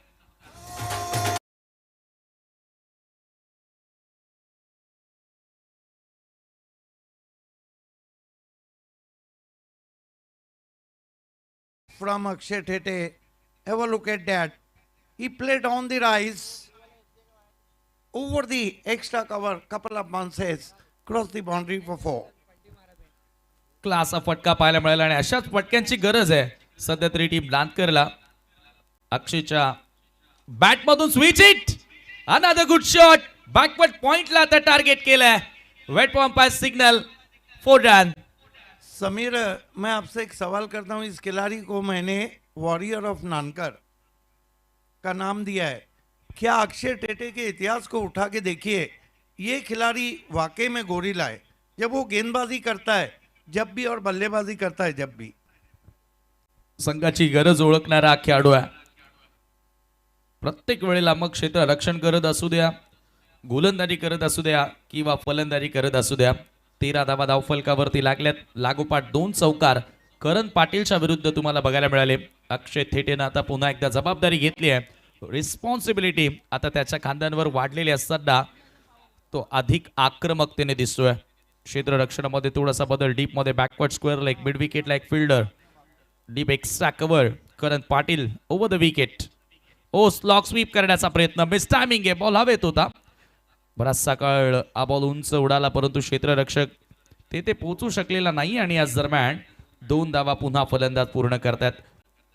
From Akshay Thete, have a look at that. He played on the rise, over the extra cover, couple of bounces, cross the boundary for 4. क्लासचा फटका पाहायला मिळाला आणि अशाच फटक्यांची गरज आहे सध्या तरी टीम नांदकरला. अक्षयच्या बॅटमधून switch hit, another good shot, backward पॉइंटला आता टार्गेट केलंय. Wait form pass signal, 4 run. Sameer, मैं आपसे एक सवाल करता हूँ. इस खिलाड़ी को मैंने वॉरियर ऑफ नानकर का नाम दिया है. क्या अक्षय टेटे के इतिहास को उठा के देखिए, ये खिलाड़ी वाकई में गोरिल्ला है. जब वो गेंदबाजी करता है जब भी और बल्लेबाजी करता है जब भी. संघाची गरज ओळखणारा खेळाडू आहे. प्रत्येक वेळेला मग क्षेत्र रक्षण करत असू द्या, गोलंदाजी करत असू द्या किंवा फलंदाजी करत असू द्या. 13 धावा धावफलकावरती लागल्यात. लागोपाठ 2 चौकार करण पाटीलच्या विरुद्ध तुम्हाला बघायला मिळाले. अक्षय थेटेनं आता पुन्हा एकदा जबाबदारी घेतली आहे. रिस्पॉन्सिबिलिटी आता त्याच्या खांद्यांवर वाढलेली असताना तो अधिक आक्रमकतेने दिसतोय. क्षेत्र रक्षणामध्ये थोडासा बदल, डीप मध्ये बॅकवर्ड स्क्वेअर लेग, मिड विकेटला एक fielder, deep extra cover. Karan Patil over the wicket. Oh slog sweep करण्याचा प्रयत्न, मिस टायमिंग आहे, बॉल हवेत होता. बराचसा काळ हा बॉल उंच उडाला परंतु क्षेत्ररक्षक ते पोहोचू शकलेला नाही आणि याच दरम्यान 2 धावा पुन्हा फलंदाज पूर्ण करतात.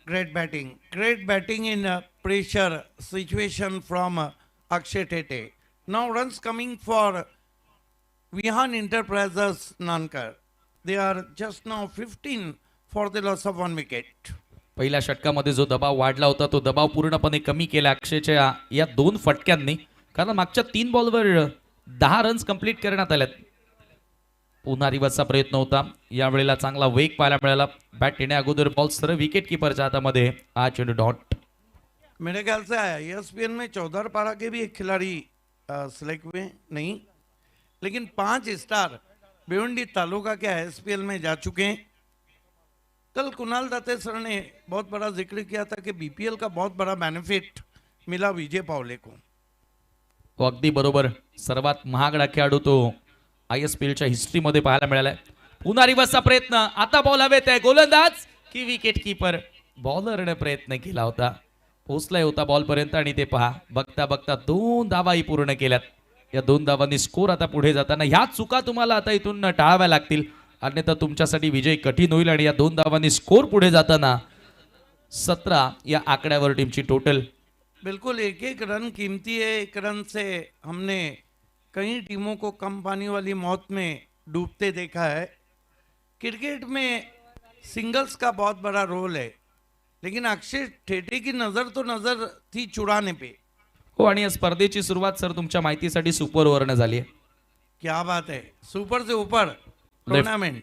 Great batting in pressure situation from Akshay Thete. Now runs coming for Vihan Enterprises Nankar. They are just now 15 for the loss of 1 wicket. पहिल्या षटकामध्ये जो दबाव वाढला होता तो दबाव पूर्णपणे कमी केला अक्षयच्या या 2 फटक्यांनी. कारण मागच्या 3 बॉलवर 10 रन्स कंप्लीट करण्यात आल्यात. पुन्हा रिवर्सचा प्रयत्न होता. यावेळेला चांगला वेग पाहायला मिळाला. बॅट येण्या अगोदर बॉल सरळ विकेट कीपरच्या हातामध्ये. आज चेंडू डॉट. मेरे ख्याल से ESPN में 14 पारा के भी एक खिलाड़ी सिलेक्ट हुए नहीं, लेकिन 5 स्टार भिवंडी तालुका के ISPL में जा चुके हैं. कल कुणाल दाते सर ने बहुत बड़ा जिक्र किया था कि BPL का बहुत बड़ा बेनिफिट मिला विजय पावले को. हो अगदी बरोबर. सर्वात महागडा खेळाडू तो ISPLच्या हिस्ट्रीमध्ये पाहायला मिळालाय. पुन्हा रिवर्सचा प्रयत्न, आता बॉल हवेत आहे. गोलंदाज की विकेट कीपर, बॉलरने प्रयत्न केला होता, पोहोचलाय होता बॉल पर्यंत आणि ते पहा बघता बघता 2 धावाही पूर्ण केल्यात. या 2 धावांनी स्कोर आता पुढे जाताना ह्या चुका तुम्हाला आता इथून टाळाव्या लागतील, अन्यथा तुमच्यासाठी विजय कठीण होईल. आणि या 2 धावांनी स्कोर पुढे जाताना 17 या आकड्यावर टीमची टोटल. बिल्कुल, एक एक रन कीमती है. एक रन से हमने कई टीमों को कम पानी वाली मौत में डूबते देखा है. क्रिकेट में सिंगल्स का बहुत बड़ा रोल है, लेकिन अक्षय ठेटे की नजर थी चुराने पे. हो आणि या स्पर्धेची सुरुवात सर तुमच्या माहितीसाठी सुपर ओव्हरने झाली आहे. क्या बात है, सुपर से ऊपर टूर्नामेंट.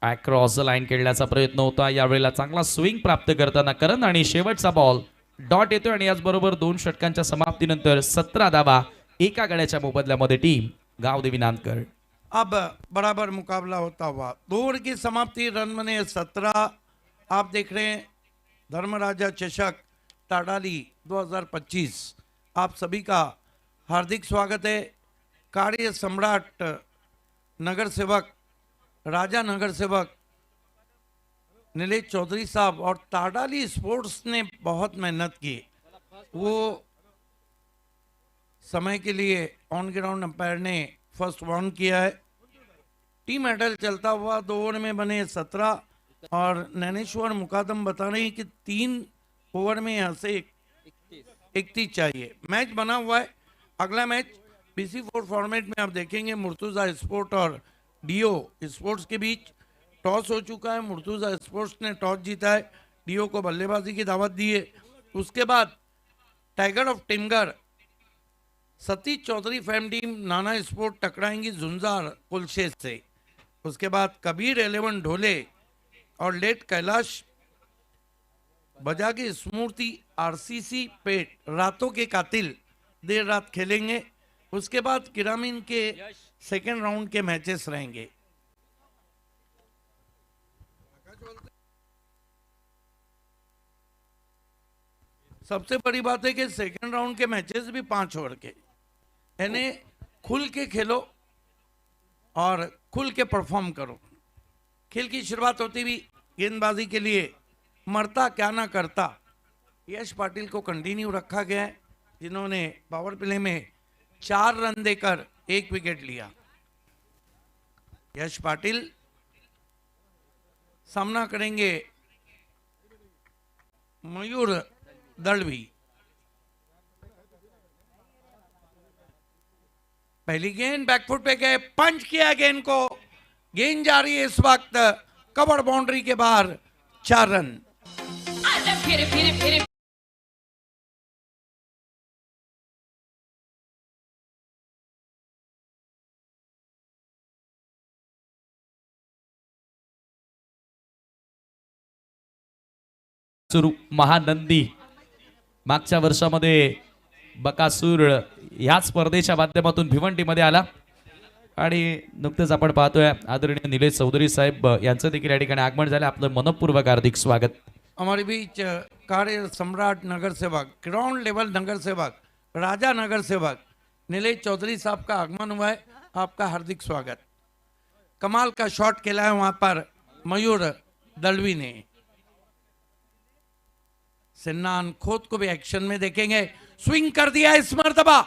अक्रॉस द लाईन खेळण्याचा प्रयत्न होता. यावेळेला चांगला स्विंग प्राप्त करताना करण आणि शेवटचा बॉल डॉट येतोय. आणि याचबरोबर 2 षटकांच्या समाप्तीनंतर 17 धावा एका गड्याच्या मोबदल्यामध्ये टीम गावदेवी नांदकर. अब बराबर मुकाबला होता हुआ 2 ओवर की समाप्ति, रन बने 17। आप देख रहे हैं धर्मराजा चषक ताड़ाली 2025। आप सभी का हार्दिक स्वागत है। कार्य सम्राट नगर सेवक, राजा नगर सेवक नीलेश चौधरी साहब और ताड़ाली स्पोर्ट्स ने बहुत मेहनत की। वो समय के लिए ऑन ग्राउंड अंपायर ने फर्स्ट वार्न किया है। टीम मेडल चलता हुआ 2 ओवर में बने 17 और नैनेश्वर मुकादम बता रहे हैं कि 3 ओवर में यहाँ से 31 चाहिए। मैच बना हुआ है। अगला मैच BC4 फॉर्मेट में आप देखेंगे मुर्तुजा स्पोर्ट और डीओ स्पोर्ट्स के बीच। टॉस हो चुका है, मुर्तुजा स्पोर्ट्स ने टॉस जीता है, डीओ को बल्लेबाजी की दावत दी है। उसके बाद tiger of Timgar Satish Chaudhari fam team Nana sport टकराएंगी झुंझार कुलशेष से। उसके बाद कबीर 11 ढोले और लेट कैलाश बजा की स्मृति RCC पेट रातों के कातिल देर रात खेलेंगे। उसके बाद किरामिन के सेकेंड राउंड के मैचेस रहेंगे। सबसे बड़ी बात है कि सेकेंड राउंड के मैचेस भी 5 ओवर के, यानी खुल के खेलो और खुल के परफॉर्म करो। खेल की शुरुआत होती हुई गेंदबाजी के लिए मरता क्या ना करता यश पाटिल को कंटिन्यू रखा गया है, जिन्होंने पावर प्ले में 4 रन देकर 1 विकेट लिया। यश पाटिल सामना करेंगे मयूर दलवी। पहली गेंद बैकफुट पे गए, पंच किया गेंद को, गेंद जा रही है इस वक्त कवर बाउंड्री के बाहर, 4 रन। सुरू महानंदी मागच्या वर्षामध्ये बकासूर ह्या स्पर्धेच्या माध्यमातून भिवंडीमध्ये आला आणि नुकतेच आपण पाहतोय आदरणीय निलेश चौधरी साहेब यांचं देखील या ठिकाणी आगमन झालं. आपलं मनपूर्वक हार्दिक स्वागत. हमारे बीच कार्य सम्राट नगर सेवक, ग्राउंड लेवल नगर सेवक, राजा नगर सेवक नीलेश चौधरी साहब का आगमन हुआ है। आपका हार्दिक स्वागत। कमाल का शॉट खेला है वहां पर मयूर दलवी ने। सिन्नान खोद को भी एक्शन में देखेंगे, स्विंग कर दिया इस मर्तबा,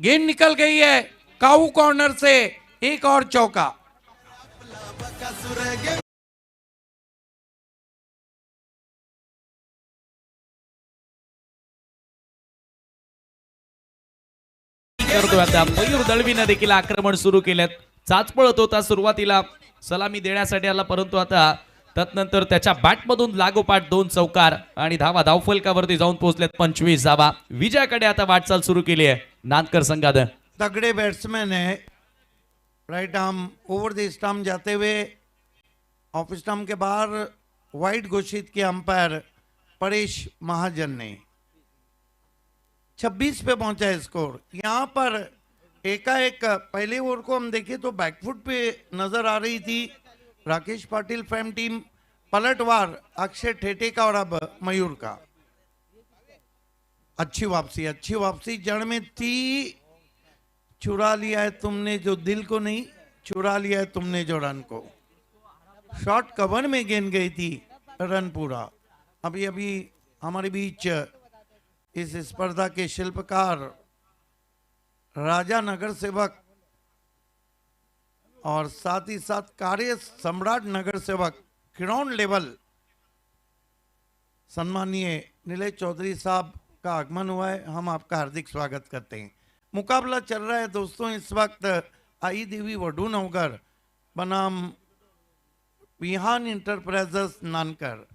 गेंद निकल गई है काऊ कॉर्नर से, एक और चौका। करतोय आता मयूर दळवीने देखील आक्रमण सुरू केलेत. चाचपळत होता सुरुवातीला, सलामी देण्यासाठी आला, परंतु आता तदनंतर त्याच्या बॅटमधून लागोपाठ 2 चौकार आणि धावफलकावरती जाऊन पोहोचलेत 25 धावा. विजयाकडे आता वाटचाल सुरू केली आहे नांदकर संघाने. तगड़े बैट्समैन है, right arm over the stump जाते हुए ऑफ स्टंप के बाहर वाइड घोषित किया अंपायर परेश महाजन ने। 26 पे पहुंचा है स्कोर। यहाँ पर एकाएक पहले ओवर को हम देखें तो बैकफुट पे नजर आ रही थी राकेश पाटिल फैम टीम, पलटवार अक्षय ठेठे का और अब मयूर का। अच्छी वापसी जड़ में थी। चुरा लिया है तुमने जो दिल को नहीं, चुरा लिया है तुमने जो रन को। शॉर्ट कवर में गेंद गई थी, रन पूरा। अभी हमारे बीच इस स्पर्धा के शिल्पकार राजा नगर सेवक और साथ ही साथ कार्य सम्राट नगर सेवक ग्राउंड लेवल सम्मानीय नीलेश चौधरी साहब का आगमन हुआ है। हम आपका हार्दिक स्वागत करते हैं। मुकाबला चल रहा है दोस्तों इस वक्त आई देवी वडू नवगर बनाम विहान इंटरप्राइजेस नानकर।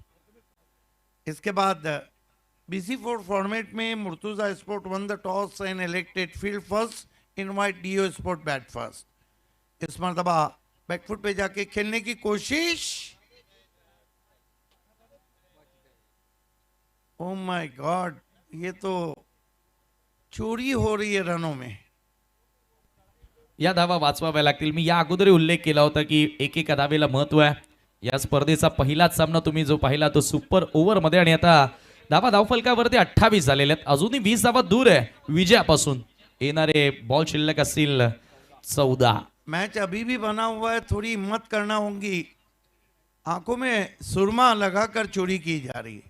इसके बाद BC4 फॉर्मेट में Murtuza sport won the toss and elected field first, invite DO sport bat first. इस मरतबा बैकफुट पे जाके खेलने की कोशिश। ओह माय गॉड, ये तो चोरी हो रही है रनों में। या धावा वाचवाव्या लागतील. मी या अगोदरही उल्लेख केला होता की एकेका धावेला महत्व आहे. या स्पर्धेचा पहिलाच सामना तुम्ही जो पाहिला तो सुपर ओव्हर मध्ये आणि आता धावा धावफलकावरती 28 झालेले आहेत. अजूनही 20 धावा दूर आहे विजयापासून. येणारे बॉल शिल्लक असतील 14. मैच अभी भी बना हुआ है, थोड़ी हिम्मत करना होगी. आंखों में सुरमा लगाकर चोरी की जा रही है.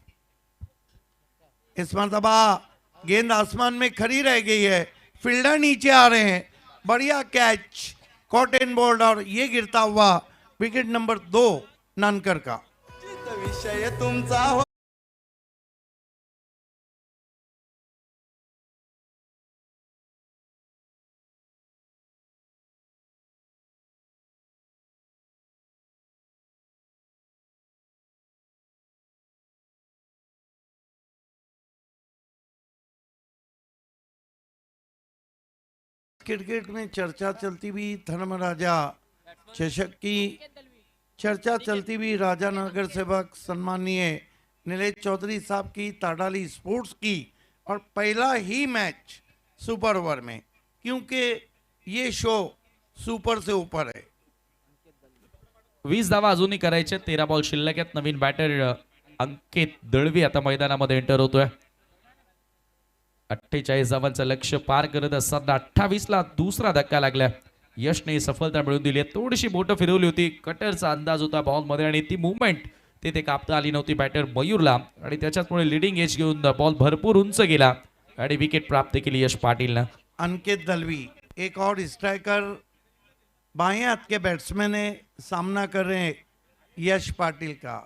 इस मरतबा गेंद आसमान में खड़ी रह गई है, फील्डर नीचे आ रहे हैं. बढ़िया कैच, कॉटन बोल्ड, और ये गिरता हुआ विकेट नंबर 2 नानकर का. विषय तुमचा हो. क्रिकेट में चर्चा चलती हुई धर्मराजा चषक की चर्चा चलती हुई राजा नगर सेवक सम्माननीय नीलेश चौधरी साहब की ताडाली स्पोर्ट्स की, और पहला ही मैच सुपर ओवर में, क्योंकि ये शो सुपर से ऊपर है. 20 धावा अजूनही करायचे. 13 बॉल शिल्लक आहेत. नवीन बॅटर अंकित दळवी आता मैदानामध्ये एंटर होतोय. 48 धावांचं लक्ष पार करत असताना 28 ला दुसरा धक्का लागला. यशने सफलता मिळवून दिली. थोडीशी बोटं फिरवली होती, कटरचा अंदाज होता बॉल मध्ये आणि ती मुवमेंट तिथे कापता आली नव्हती बॅटर मयूरला आणि त्याच्यामुळे लिडिंग एज घेऊन बॉल भरपूर उंच गेला आणि विकेट प्राप्त केली यश पाटीलनं. अंकित दलवी एक और स्ट्राइकर बाएं हाथ के बैट्समैन है, सामना कर रहे हैं यश पाटिल का.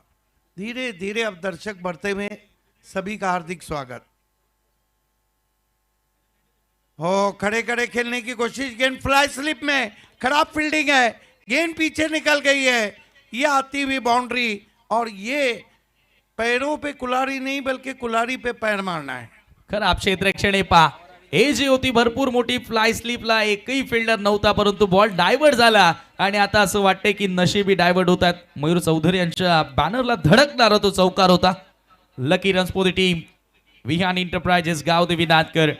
धीरे धीरे अब दर्शक बढ़ते हुए, सभी का हार्दिक स्वागत. हो, खड़े खड़े खेलने की कोशिश, गेंद फ्लाई स्लिप में, खराब फील्डिंग है, गेंद पीछे निकल गई है. ये आती हुई बाउंड्री, और ये पैरों पे कुलारी नहीं बल्कि कुलारी पे पैर मारना है. खराब क्षेत्ररक्षण पा. हे जी होती भरपूर मोठी फ्लाय स्लिपला एकही फिल्डर नव्हता, परंतु बॉल डायव्हर्ट झाला आणि आता असं वाटतंय की नशीबी डायव्हर्ट होतात. मयूर चौधरी यांच्या बॅनरला धडकणारा तो चौकार होता. Lucky runs for the team Vihan enterprises Gavdevi Nandkar.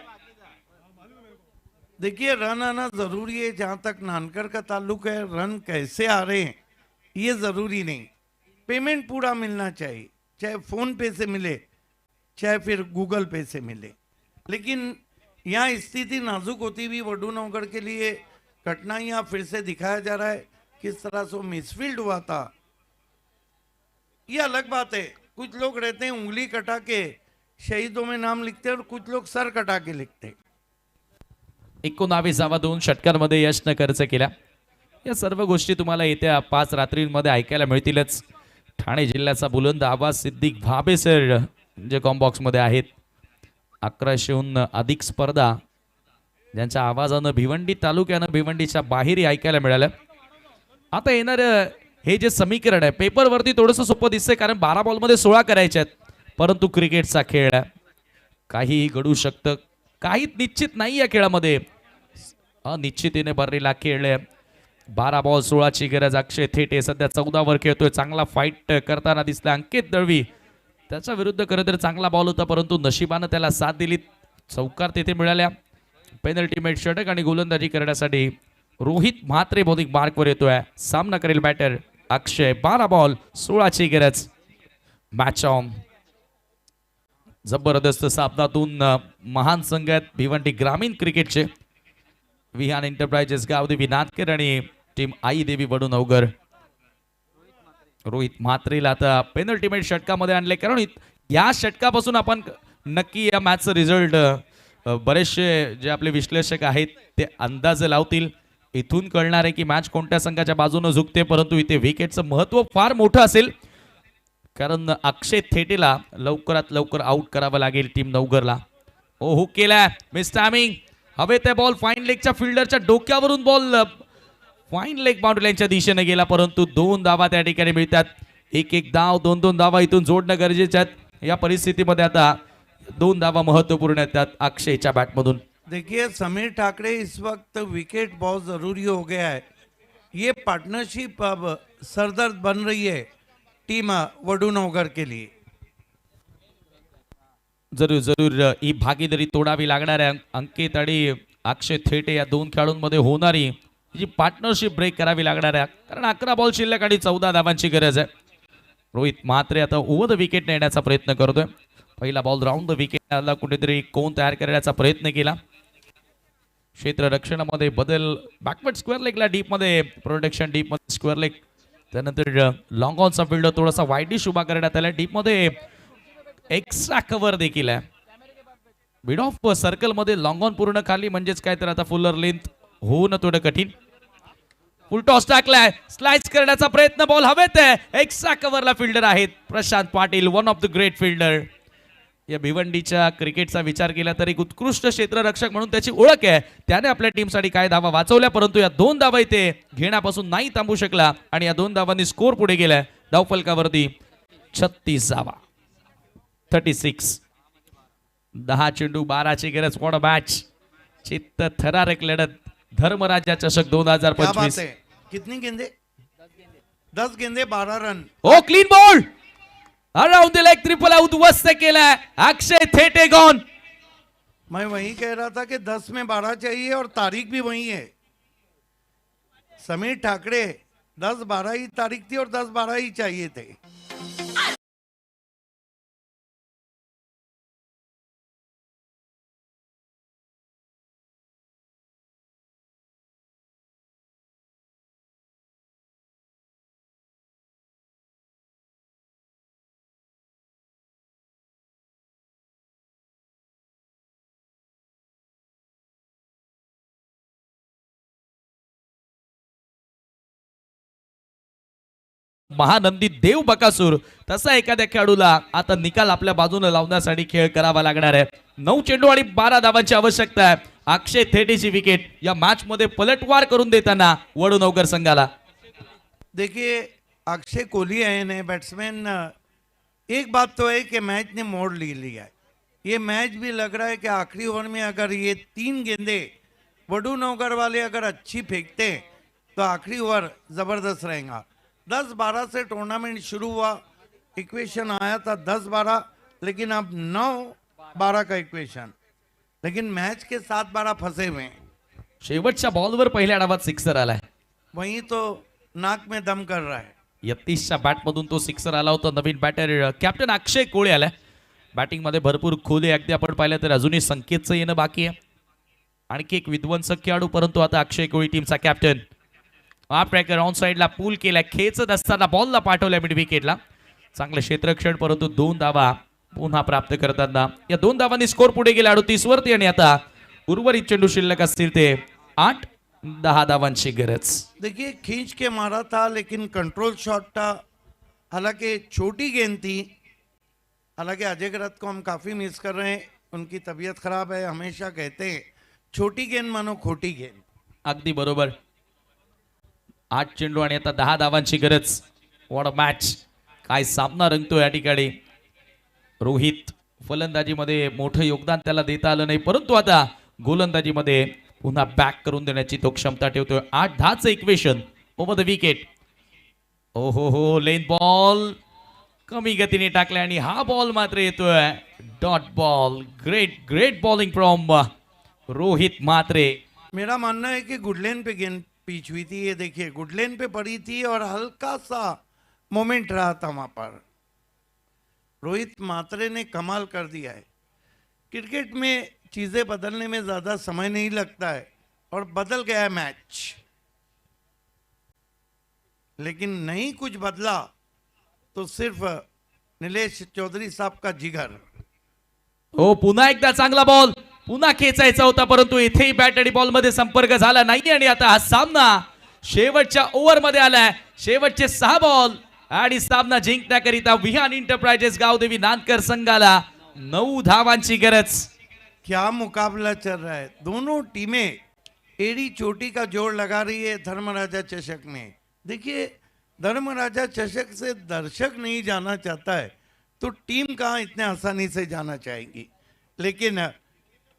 देखिए, रन आना जरूरी है. जहां तक नानकर का ताल्लुक है, रन कैसे आ रहे हैं ये जरूरी नहीं. पेमेंट पूरा मिलना चाहिए, चाहे फोन पे से मिले चाहे फिर गूगल पे से मिले. लेकिन यहाँ स्थिति नाजुक होती हुई वडू नवगढ़ के लिए घटना यहाँ फिर से दिखाया जा रहा है. किस तरह से मिसफील्ड हुआ था ये अलग बात है. कुछ लोग रहते हैं उंगली कटा के शहीदों में नाम लिखते हैं और कुछ लोग सर कटा के लिखते हैं. 19 धावा 2 षटकांमध्ये यशनं खर्च केला. या सर्व गोष्टी तुम्हाला येत्या 5 रात्रींमध्ये ऐकायला मिळतीलच. ठाणे जिल्ह्याचा बुलंद आवाज सिद्दीक भाबे सर जे कॉम्बॉक्स मध्ये आहेत. 1100हून अधिक स्पर्धा ज्यांच्या आवाजानं भिवंडी तालुक्यानं भिवंडीच्या बाहेरही ऐकायला मिळालं. आता येणार हे जे समीकरण आहे पेपरवरती थोडंसं सोपं दिसतंय, कारण 12 बॉलमध्ये 16 करायचे आहेत, परंतु क्रिकेटचा खेळ आहे, काहीही घडू शकतं. काहीच निश्चित नाही या खेळामध्ये. अनिश्चितीने भरलेला खेळ आहे. 12 बॉल 16ची गरज. अक्षय थेटे सध्या 14 वर खेळतोय. चांगला फाईट करताना दिसला अंकित दळवी. त्याच्या विरुद्ध खरं तर चांगला बॉल होता, परंतु नशिबानं त्याला साथ दिली. चौकार तेथे मिळाल्या. पेनल्टी मेट षटक आणि गोलंदाजी करण्यासाठी रोहित म्हात्रे बॉलिंग मार्कवर येतोय. सामना करेल बॅटर अक्षय. 12 बॉल 16ची गरज. Match on. जबरदस्त सामनातून महान संघ आहेत भिवंडी ग्रामीण क्रिकेटचे. विहान एंटरप्राइजेस गावदेवी नादकर आणि टीम आई देवी वडू नवगर. रोहित म्हात्रेला आता पेनल्टी षटकामध्ये आणले, कारण या षटकापासून आपण नक्की या मॅचचा रिझल्ट बरेचसे जे आपले विश्लेषक आहेत ते अंदाज लावतील. इथून कळणार आहे की मॅच कोणत्या संघाच्या बाजूने झुकते, परंतु इथे विकेटचं महत्व फार मोठं असेल, कारण अक्षय थेटेला लवकरात लवकर आउट करावं लागेल टीम नवगरला. ओ हुक केलाय, मिस टायमिंग. हवे ते बॉल फाईन लेगच्या फिल्डरच्या डोक्यावरून बॉल फाईन लेग बाउंड्रीच्या दिशेने गेला, परंतु 2 धावा त्या ठिकाणी मिळतात. एक धाव 2 धावा इथून जोडणं गरजेचं आहे. या परिस्थितीमध्ये आता 2 धावा महत्वपूर्ण आहेत त्यात अक्षयच्या बॅटमधून. देखिए, समीर ठाकरे इस वक्त विकेट बहुत जरूरी हो गया है. ये पार्टनरशिप अब सरदर्द बन रही है टीम वडू नवगर के लिए. जरूर जरूर ही भागीदारी तोडावी लागणार आहे. अंकित आणि अक्षय थेटे या 2 खेळाडूंमध्ये होणारी जी पार्टनरशिप ब्रेक करावी लागणार आहे, कारण 11 बॉल शिल्लक आणि 14 धावांची गरज आहे. रोहित म्हात्रे आता ओव्हर द विकेट नेण्याचा प्रयत्न करतोय. पहिला बॉल राऊंड द विकेट आला, कुठेतरी कोण तयार करण्याचा प्रयत्न केला. क्षेत्ररक्षणामध्ये बदल, बॅकवर्ड स्क्वेअर लेगला डीप मध्ये प्रोटेक्शन, डीप मध्ये स्क्वेअर लेग, त्यानंतर लॉंग ऑनचा फिल्डर थोडासा वाईडिश उभा करण्यात आला. डीप मध्ये एक्स्ट्रा कव्हर देखील आहे. मिड ऑफ सर्कल मध्ये लॉंग ऑन पूर्ण खाली, म्हणजेच काय तर आता फुलर लेंथ होणं थोडं कठीण. फुल टॉस टाकलाय, स्लाइस करण्याचा प्रयत्न, बॉल हवेत आहे. एक्स्ट्रा कव्हरला फिल्डर आहेत Prashant Patil, one of the great fielder. या भिवंडीच्या क्रिकेटचा विचार केला तर एक उत्कृष्ट क्षेत्ररक्षक म्हणून त्याची ओळख आहे. त्याने आपल्या टीमसाठी काय धावा वाचवल्या, परंतु या 2 धावा इथे घेण्यापासून नाही थांबू शकला आणि या 2 धावांनी स्कोर पुढे गेलाय. धावफलकावरती 36 धावा, 36. 10 चेंडू 12ची गरज. What a match. चित्त थरारक लढत. धर्मराजा चषक 2025. कितनी गेंदे? 10 गेंदे 12 रन. Oh clean ball around the leg, triple उद्ध्वस्त केलाय अक्षय थेटे गॉन. मैं वही कह रहा था कि 10 में 12 चाहिए और तारीख भी वही है. समीर ठाकरे 10-12 ही तारीख थी और 10-12 ही चाहिए थे. महानंदी देव बकासूर, तसा एखाद्या खेळाडूला आता निकाल आपल्या बाजूने लावण्यासाठी खेळ करावा लागणार आहे. 9 चेंडू आणि 12 धावांची आवश्यकता आहे. अक्षय थेटेची विकेट या मॅच मध्ये पलटवार करून देताना वडूनवकर संघाला. देखिए अक्षय कोहली आए नए बैट्समैन. एक बात तो है कि मैच ने मोड़ ले लिया है. ये मैच भी लग रहा है कि आखिरी ओवर में अगर ये 3 गेंदे वडूनवकर वाले अगर अच्छी फेंकते तो आखिरी ओवर जबरदस्त रहेगा. 10-12 से टूर्नामेंट शुरू हुआ, इक्वेशन आया था 10-12, लेकिन अब 9-12 का इक्वेशन, लेकिन मैच के 7-12 फंसे हुए हैं. शेवटच्या बॉलवर पहिल्या डावात सिक्सर आलाय. वहीं तो नाक में दम कर रहा है. 31च्या बॅटमधून तो सिक्सर आला होता. नवीन बॅटर कॅप्टन अक्षय कोळे आलाय. बॅटिंग मध्ये भरपूर खोले, अगदी आपण पाहिलं तर अजूनही संकेतचं येणं बाकी आहे. आणखी एक विध्वंसक खेळाडू, परंतु आता अक्षय कोळी टीमचा कॅप्टन. हाफ ट्रॅकर ऑन साइडला पूल केलाय, खेचत असताना बॉलला पाठवलाय मिड विकेटला. चांगलं क्षेत्ररक्षण, परंतु 2 धावा पुन्हा प्राप्त करताना या 2 धावांनी स्कोर पुढे गेला 38 वरती. आणि आता उर्वरित चेंडू शिल्लक असतील ते 8-10 धावांची गरज. देखिए खींच के मारा था, लेकिन कंट्रोल शॉट था. हालांकि छोटी गेंद थी. हालांकि अजय गरत को हम काफ़ी मिस कर रहे हैं. उनकी तबीयत खराब है. हमेशा कहते हैं छोटी गेंद मानो खोटी गेंद. अगदी बरोबर. 8 चेंडू आणि आता 10 धावांची गरज. What a match. काय सामना रंगतो या ठिकाणी. रोहित फलंदाजीमध्ये मोठं योगदान त्याला देता आलं नाही, परंतु आता गोलंदाजीमध्ये पुन्हा बॅक करून देण्याची तो क्षमता ठेवतोय. 8-10चं इक्वेशन ओव्हर द विकेट. ओहो हो, लेन बॉल कमी गतीने टाकलाय आणि हा बॉल मात्र येतोय dot ball. Great great bowling from Rohit Mhatre. मेरा मानना है कि गुडलेन पे गेंद पिच हुई थी. ये देखिए गुडलेन पे पड़ी थी और हल्का सा मोमेंट रहा था वहां पर. रोहित म्हात्रे ने कमाल कर दिया है. क्रिकेट में चीजें बदलने में ज्यादा समय नहीं लगता है और बदल गया है मैच, लेकिन नहीं कुछ बदला तो सिर्फ नीलेश चौधरी साहब का जिगर. हो, पुन्हा एकदा चांगला बॉल, पुन्हा खेचायचा होता, परंतु इथेही बॅट आणि बॉल मध्ये संपर्क झाला नाही. आणि आता हा सामना शेवटच्या ओव्हर मध्ये आलाय. शेवटचे 6 बॉल आणि सामना जिंकण्याकरिता विहान इंटरप्राइजेस गावदेवी नांदकर संघाला 9 धावांची गरज. क्या मुकाबला चल रहा है. दोनों टीमें एड़ी चोटी का जोड़ लगा रही है धर्मराजा चषक में. देखिए धर्मराजा चषक से दर्शक नहीं जाना चाहता है तो टीम कहाँ इतने आसानी से जाना चाहेगी. लेकिन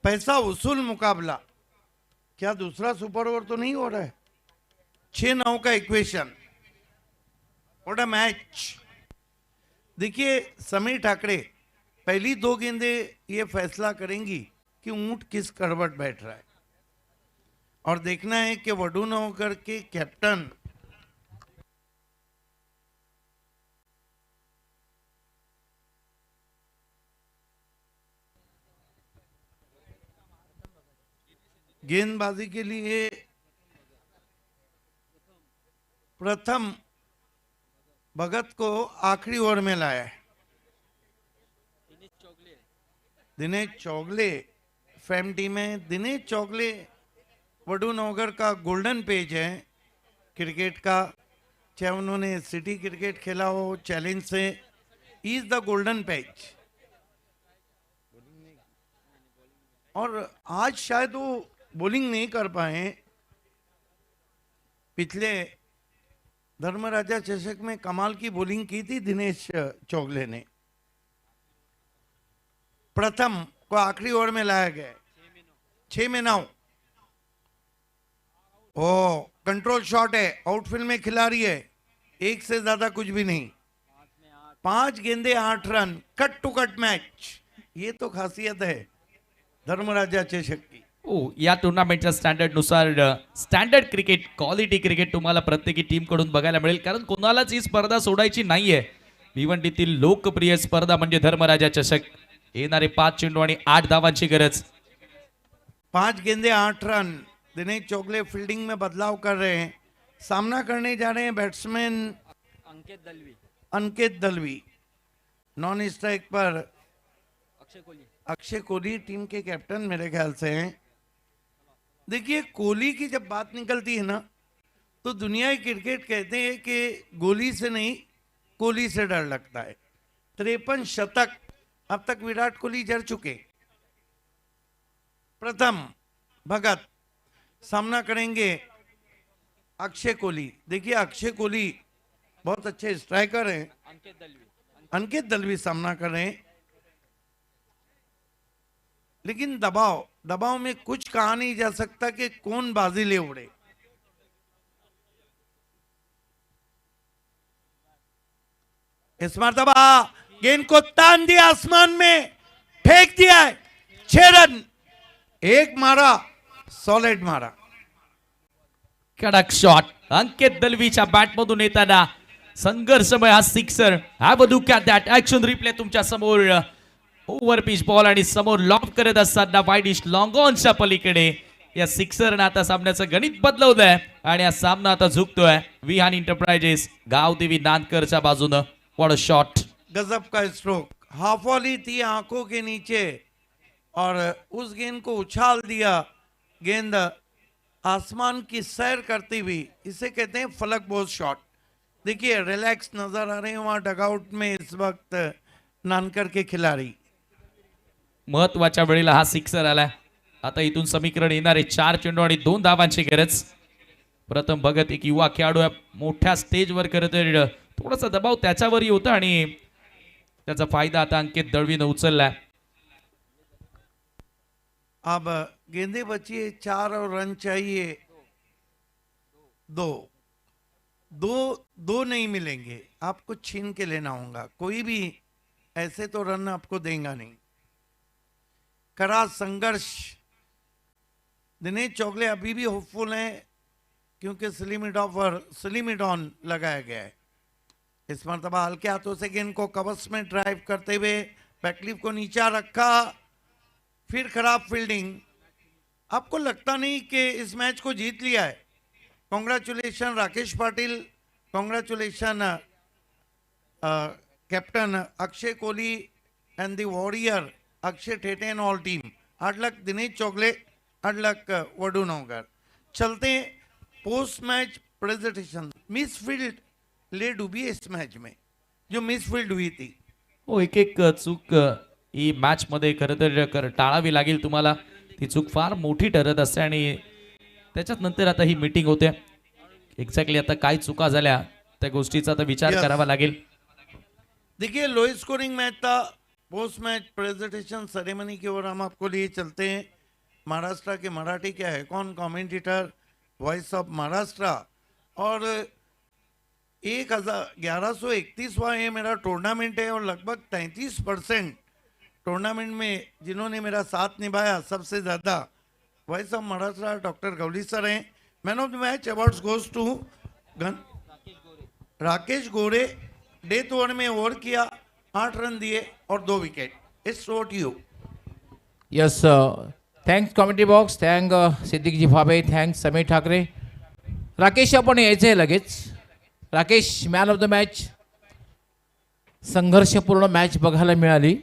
पैसा वसूल मुकाबला. क्या दूसरा सुपर ओवर तो नहीं हो रहा है. 6-9 का इक्वेशन. What a match. देखिए समीर ठाकरे पहली 2 गेंदें ये फैसला करेंगी कि ऊंट किस करवट बैठ रहा है. और देखना है कि वडूनगर के कैप्टन गेंदबाजी के लिए प्रथम भगत को आखिरी ओवर में लाया है। दिनेश चौगले फैम टीम है। दिनेश चौगले वडूनगर का गोल्डन पेज है क्रिकेट का, चाहे उन्होंने सिटी क्रिकेट खेला हो challenge say, is the golden page. और आज शायद वो बॉलिंग नहीं कर पाए। पिछले धर्मराजा चषक में कमाल की बॉलिंग की थी दिनेश चौगले ने। प्रथम को आखिरी ओवर में लाया गया 6 में 9। ओ कंट्रोल शॉट है, आउटफील्ड में खिलाड़ी है, एक से ज्यादा कुछ भी नहीं। 5 गेंदे 8 run, cut to cut match. ये तो खासियत है धर्मराजा चषक की। या टुर्नामेंटच्या स्टँडर्ड नुसार स्टँडर्ड क्रिकेट, क्वालिटी क्रिकेट तुम्हाला प्रत्येकी टीम कडून बघायला मिळेल, कारण कोणालाच ही स्पर्धा सोडायची नाहीये। भिवंडीतील लोकप्रिय स्पर्धा म्हणजे धर्मराजा चषक। येणारे 5 चेंडू आणि 8 धावांची गरज। 5 गेंदे 8 रन। दिनेश चौगले फील्डिंग में बदलाव कर रहे हैं। सामना करने जा रहे हैं बैट्समैन अंकित दलवी। नॉन स्ट्राइक पर अक्षय कोहली टीम के कैप्टन मेरे ख्याल से हैं। देखिए कोहली की जब बात निकलती है ना, तो दुनिया की क्रिकेट कहते हैं कि गोली से नहीं कोहली से डर लगता है। 53 शतक अब तक विराट कोहली जड़ चुके। प्रथम भगत सामना करेंगे अक्षय कोहली। देखिए अक्षय कोहली बहुत अच्छे स्ट्राइकर हैं। अंकित दलवी सामना कर रहे हैं, लेकिन दबाव में कुछ कहा नहीं जा सकता कि कौन बाजी ले उड़े। इस मर्तबा गेंद को तान दिया, आसमान में फेंक दिया है। 6 रन, 1 मारा, सॉलिड मारा। कडक शॉट अंकित दलवीच्या बॅट मधून येताना संघर्षमय हा sixer. Have a look at that action replay तुमच्या समोर। ओव्हर पिच बॉल आणि समोर लॉक करत असताना वाईडिश लॉंग ऑनच्या पलीकडे या सिक्सरनं आता सामन्याचं गणित बदलवलंय आणि हा सामना आता झुकतोय विहान इंटरप्राइजेस गावदेवी नांदकरच्या बाजूनं। व्हाट अ शॉट, गजब का स्ट्रोक। हाफ वॉली थी आंखों के नीचे और उस गेंद को उछाल दिया। गेंद आसमान की सैर करती हुई, इसे कहते हैं फलक बोझ शॉट। देखिए रिलैक्स नजर आ रहे हैं वहां डगआउट में इस वक्त नानकर के खिलाड़ी। महत्वाच्या वेळेला हा सिक्सर आलाय। आता इथून समीकरण येणारे 4 चेंडू आणि 2 धावांची गरज। प्रथम भगत एक युवा खेळाडू आहे, मोठ्या स्टेजवर खरं तर थोडासा दबाव त्याच्यावरही होता आणि त्याचा फायदा आता अंकित दळवीनं उचललाय। अब गेंदे बची है 4 और रन चाहिए 2 नहीं मिलेंगे, आपको छीन के लेना होगा। कोई भी ऐसे तो रन आपको देगा नहीं। कड़ा संघर्ष। दिनेश चौगले अभी भी होपफुल हैं क्योंकि स्लिमिट ऑन लगाया गया है। इस मरतबा हल्के हाथों से गेंद को कवच में ड्राइव करते हुए बैकलिफ को नीचा रखा, फिर खराब फील्डिंग। आपको लगता नहीं कि इस मैच को जीत लिया है? Congratulation Rakesh Patil, congratulation captain Akshay Kohli and the warrior Akshay Thete and all team. Hard luck Dinesh Chougule, hard luck Vadunagar. चलते हैं post match presentation. Miss field ले डूबी है इस मैच में, जो मिस फील्ड हुई थी। हो, एक एक चूक ही मॅच मध्ये खरं तर टाळावी लागेल तुम्हाला। ती चूक फार मोठी ठरत असते आणि त्याच्यात नंतर आता ही मीटिंग होते। एक्झॅक्टली आता काय चुका झाल्या त्या गोष्टीचा आता विचार Yes. करावा लागेल। देखिए लो स्कोरिंग मैच था। पोस्ट मैच प्रेजेंटेशन सेरेमनी की ओर हम आपको लिए चलते हैं। महाराष्ट्र के मराठी के icon commentator, voice of Maharashtra, और 1131वां ये मेरा टूर्नामेंट है और लगभग 33% टूर्नामेंट में जिन्होंने मेरा साथ निभाया सबसे ज़्यादा voice of Maharashtra doctor Gawli sir हैं। Man of the match awards goes to Rakesh Gore. Death over में ओवर किया, 8 रन दिए और 2 wicket. It's what you. Yes, thanks commentary box, thank सिद्दीकजी भाबे, थँक्स समीर ठाकरे. राकेश आपण यायचं आहे लगेच. Rakesh man of the match. संघर्षपूर्ण मॅच बघायला मिळाली.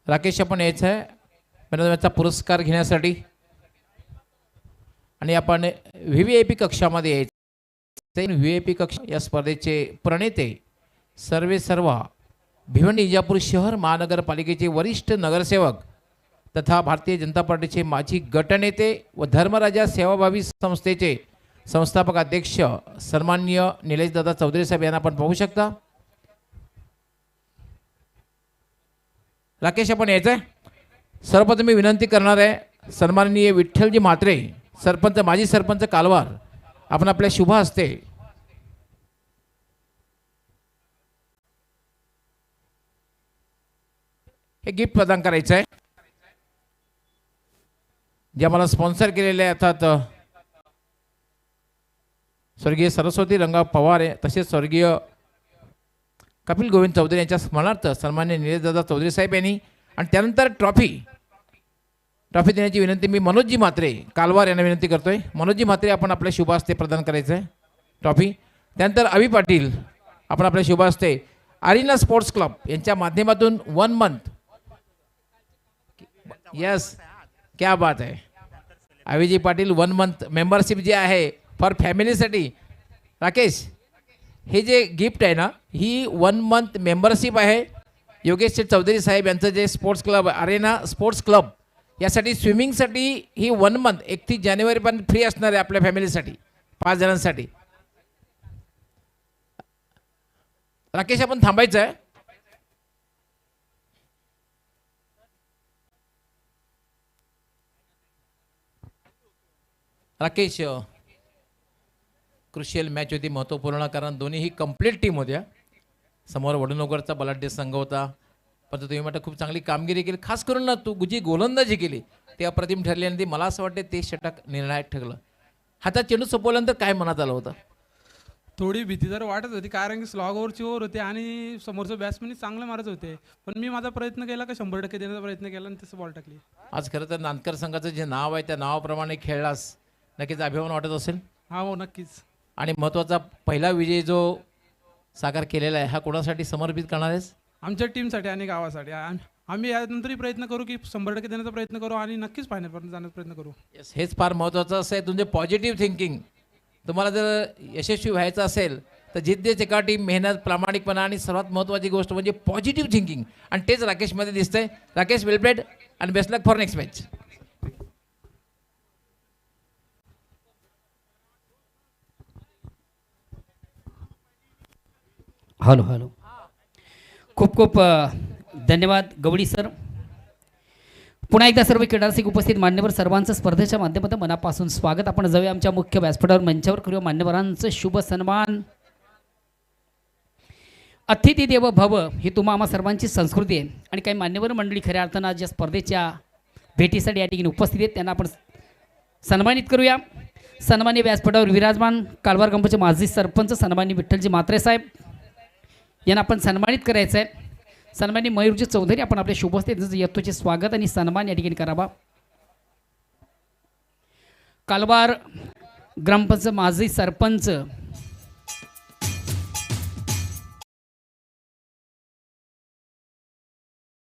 राकेश आपण यायचं आहे मॅन ऑफ द मॅचचा पुरस्कार घेण्यासाठी आणि आपण VVIP कक्षामध्ये यायचं. VVIP कक्ष या स्पर्धेचे प्रणेते सर्वेसर्वा भिवंडी इंजापूर शहर महानगरपालिकेचे वरिष्ठ नगरसेवक तथा भारतीय जनता पार्टीचे माजी गटनेते व धर्मराजा सेवाभावी संस्थेचे संस्थापक अध्यक्ष सन्माननीय निलेशदादा चौधरी साहेब यांना आपण पाहू शकता. राकेश आपण यायचं आहे. सर्वप्रथम मी विनंती करणार आहे सन्माननीय विठ्ठलजी म्हात्रे सरपंच माजी सरपंच कालवार आपण आपल्या शुभ हस्ते हे गिफ्ट प्रदान करायचं आहे. जे आम्हाला स्पॉन्सर केलेले अर्थात स्वर्गीय सरस्वती रंगा पवार तसेच स्वर्गीय कपिल गोविंद चौधरी यांच्या स्मरणार्थ सन्मान्य निलेशदादा चौधरी साहेब यांनी आणि त्यानंतर ट्रॉफी देण्याची विनंती मी मनोजजी म्हात्रे कालवार यांना विनंती करतोय. मनोजजी म्हात्रे आपण आपल्या शुभ हस्ते प्रदान करायचं आहे ट्रॉफी. त्यानंतर अभि पाटील आपण आपल्या शुभ हस्ते आरिना स्पोर्ट्स क्लब यांच्या माध्यमातून 1 मंथ. यस, क्या बात आहे. अभिजी पाटील 1 मंथ मेंबरशिप जे आहे फॉर फॅमिलीसाठी. राकेश हे जे गिफ्ट आहे ना ही 1 मंथ मेंबरशिप आहे. योगेश चौधरी साहेब यांचं जे sports club Arena sports club यासाठी स्विमिंगसाठी ही 1 मंथ 31 जानेवारीपर्यंत फ्री असणार आहे आपल्या फॅमिलीसाठी 5 जणांसाठी. राकेश आपण थांबायचं आहे. राकेश क्रुशियल मॅच होती, महत्त्वपूर्ण, कारण दोन्हीही कंप्लीट टीम होत्या. समोर वडनोगरचा बलाढ्य संघ होता, पण तुम्ही म्हटलं खूप चांगली कामगिरी केली. खास करून ना तू जी गोलंदाजी केली ते अप्रतिम ठरली आणि ते मला असं वाटतं ते षटक निर्णायक ठरलं. हातात चेंडू सोपवल्यानंतर काय मनात आलं होतं? थोडी भीती तर वाटत होती, कारण की स्लॉग ओव्हरची ओव्हर होते आणि समोरचं बॅट्समॅन चांगले मारत होते, पण मी माझा प्रयत्न केला का 100% देण्याचा प्रयत्न केला आणि तसं बॉल टाकली. आज खरं तर नांदकर संघाचं जे नाव आहे त्या नावाप्रमाणे खेळलास, नक्कीच अभिमान वाटत असेल. हा हो नक्कीच. आणि महत्त्वाचा पहिला विजय जो साकार केलेला आहे हा कोणासाठी समर्पित करणार आहेस? आमच्या टीमसाठी आणि गावासाठी. आम्ही यानंतरही प्रयत्न करू की 100% देण्याचा प्रयत्न करू आणि नक्कीच फायनलपर्यंत जाण्याचा प्रयत्न करू. येस, हेच फार महत्त्वाचं असं आहे. तुमचे पॉझिटिव्ह थिंकिंग. तुम्हाला जर यशस्वी व्हायचं असेल तर जिद्द चिकाटी, मेहनत, प्रामाणिकपणा आणि सर्वात महत्त्वाची गोष्ट म्हणजे पॉझिटिव्ह थिंकिंग, आणि तेच राकेशमध्ये दिसतंय. राकेश, वेल प्लेड आणि best luck for next match. Hello खूप खूप धन्यवाद गवळी सर. पुन्हा एकदा सर्व क्रीडारसिक उपस्थित मान्यवर सर्वांचं स्पर्धेच्या माध्यमातून मनापासून स्वागत. आपण जाऊया आमच्या मुख्य व्यासपीठावर, मंचावर करूया मान्यवरांचं शुभ सन्मान. अतिथी देव भव ही तुम्हा आम्हा सर्वांची संस्कृती आहे आणि काही मान्यवर मंडळी खऱ्या अर्थानं ज्या स्पर्धेच्या भेटीसाठी या ठिकाणी उपस्थित आहेत त्यांना आपण सन्मानित करूया. सन्मान्य व्यासपीठावर विराजमान कालवार कंपचे माजी सरपंच सन्मान्य विठ्ठलजी म्हात्रे साहेब यांना आपण सन्मानित करायचं आहे. सन्मान्य मयूरजी चौधरी आपण आपल्या शुभस्ते यत्तोचे स्वागत आणि सन्मान या ठिकाणी करावा. कालवार ग्रामपंचायत माजी सरपंच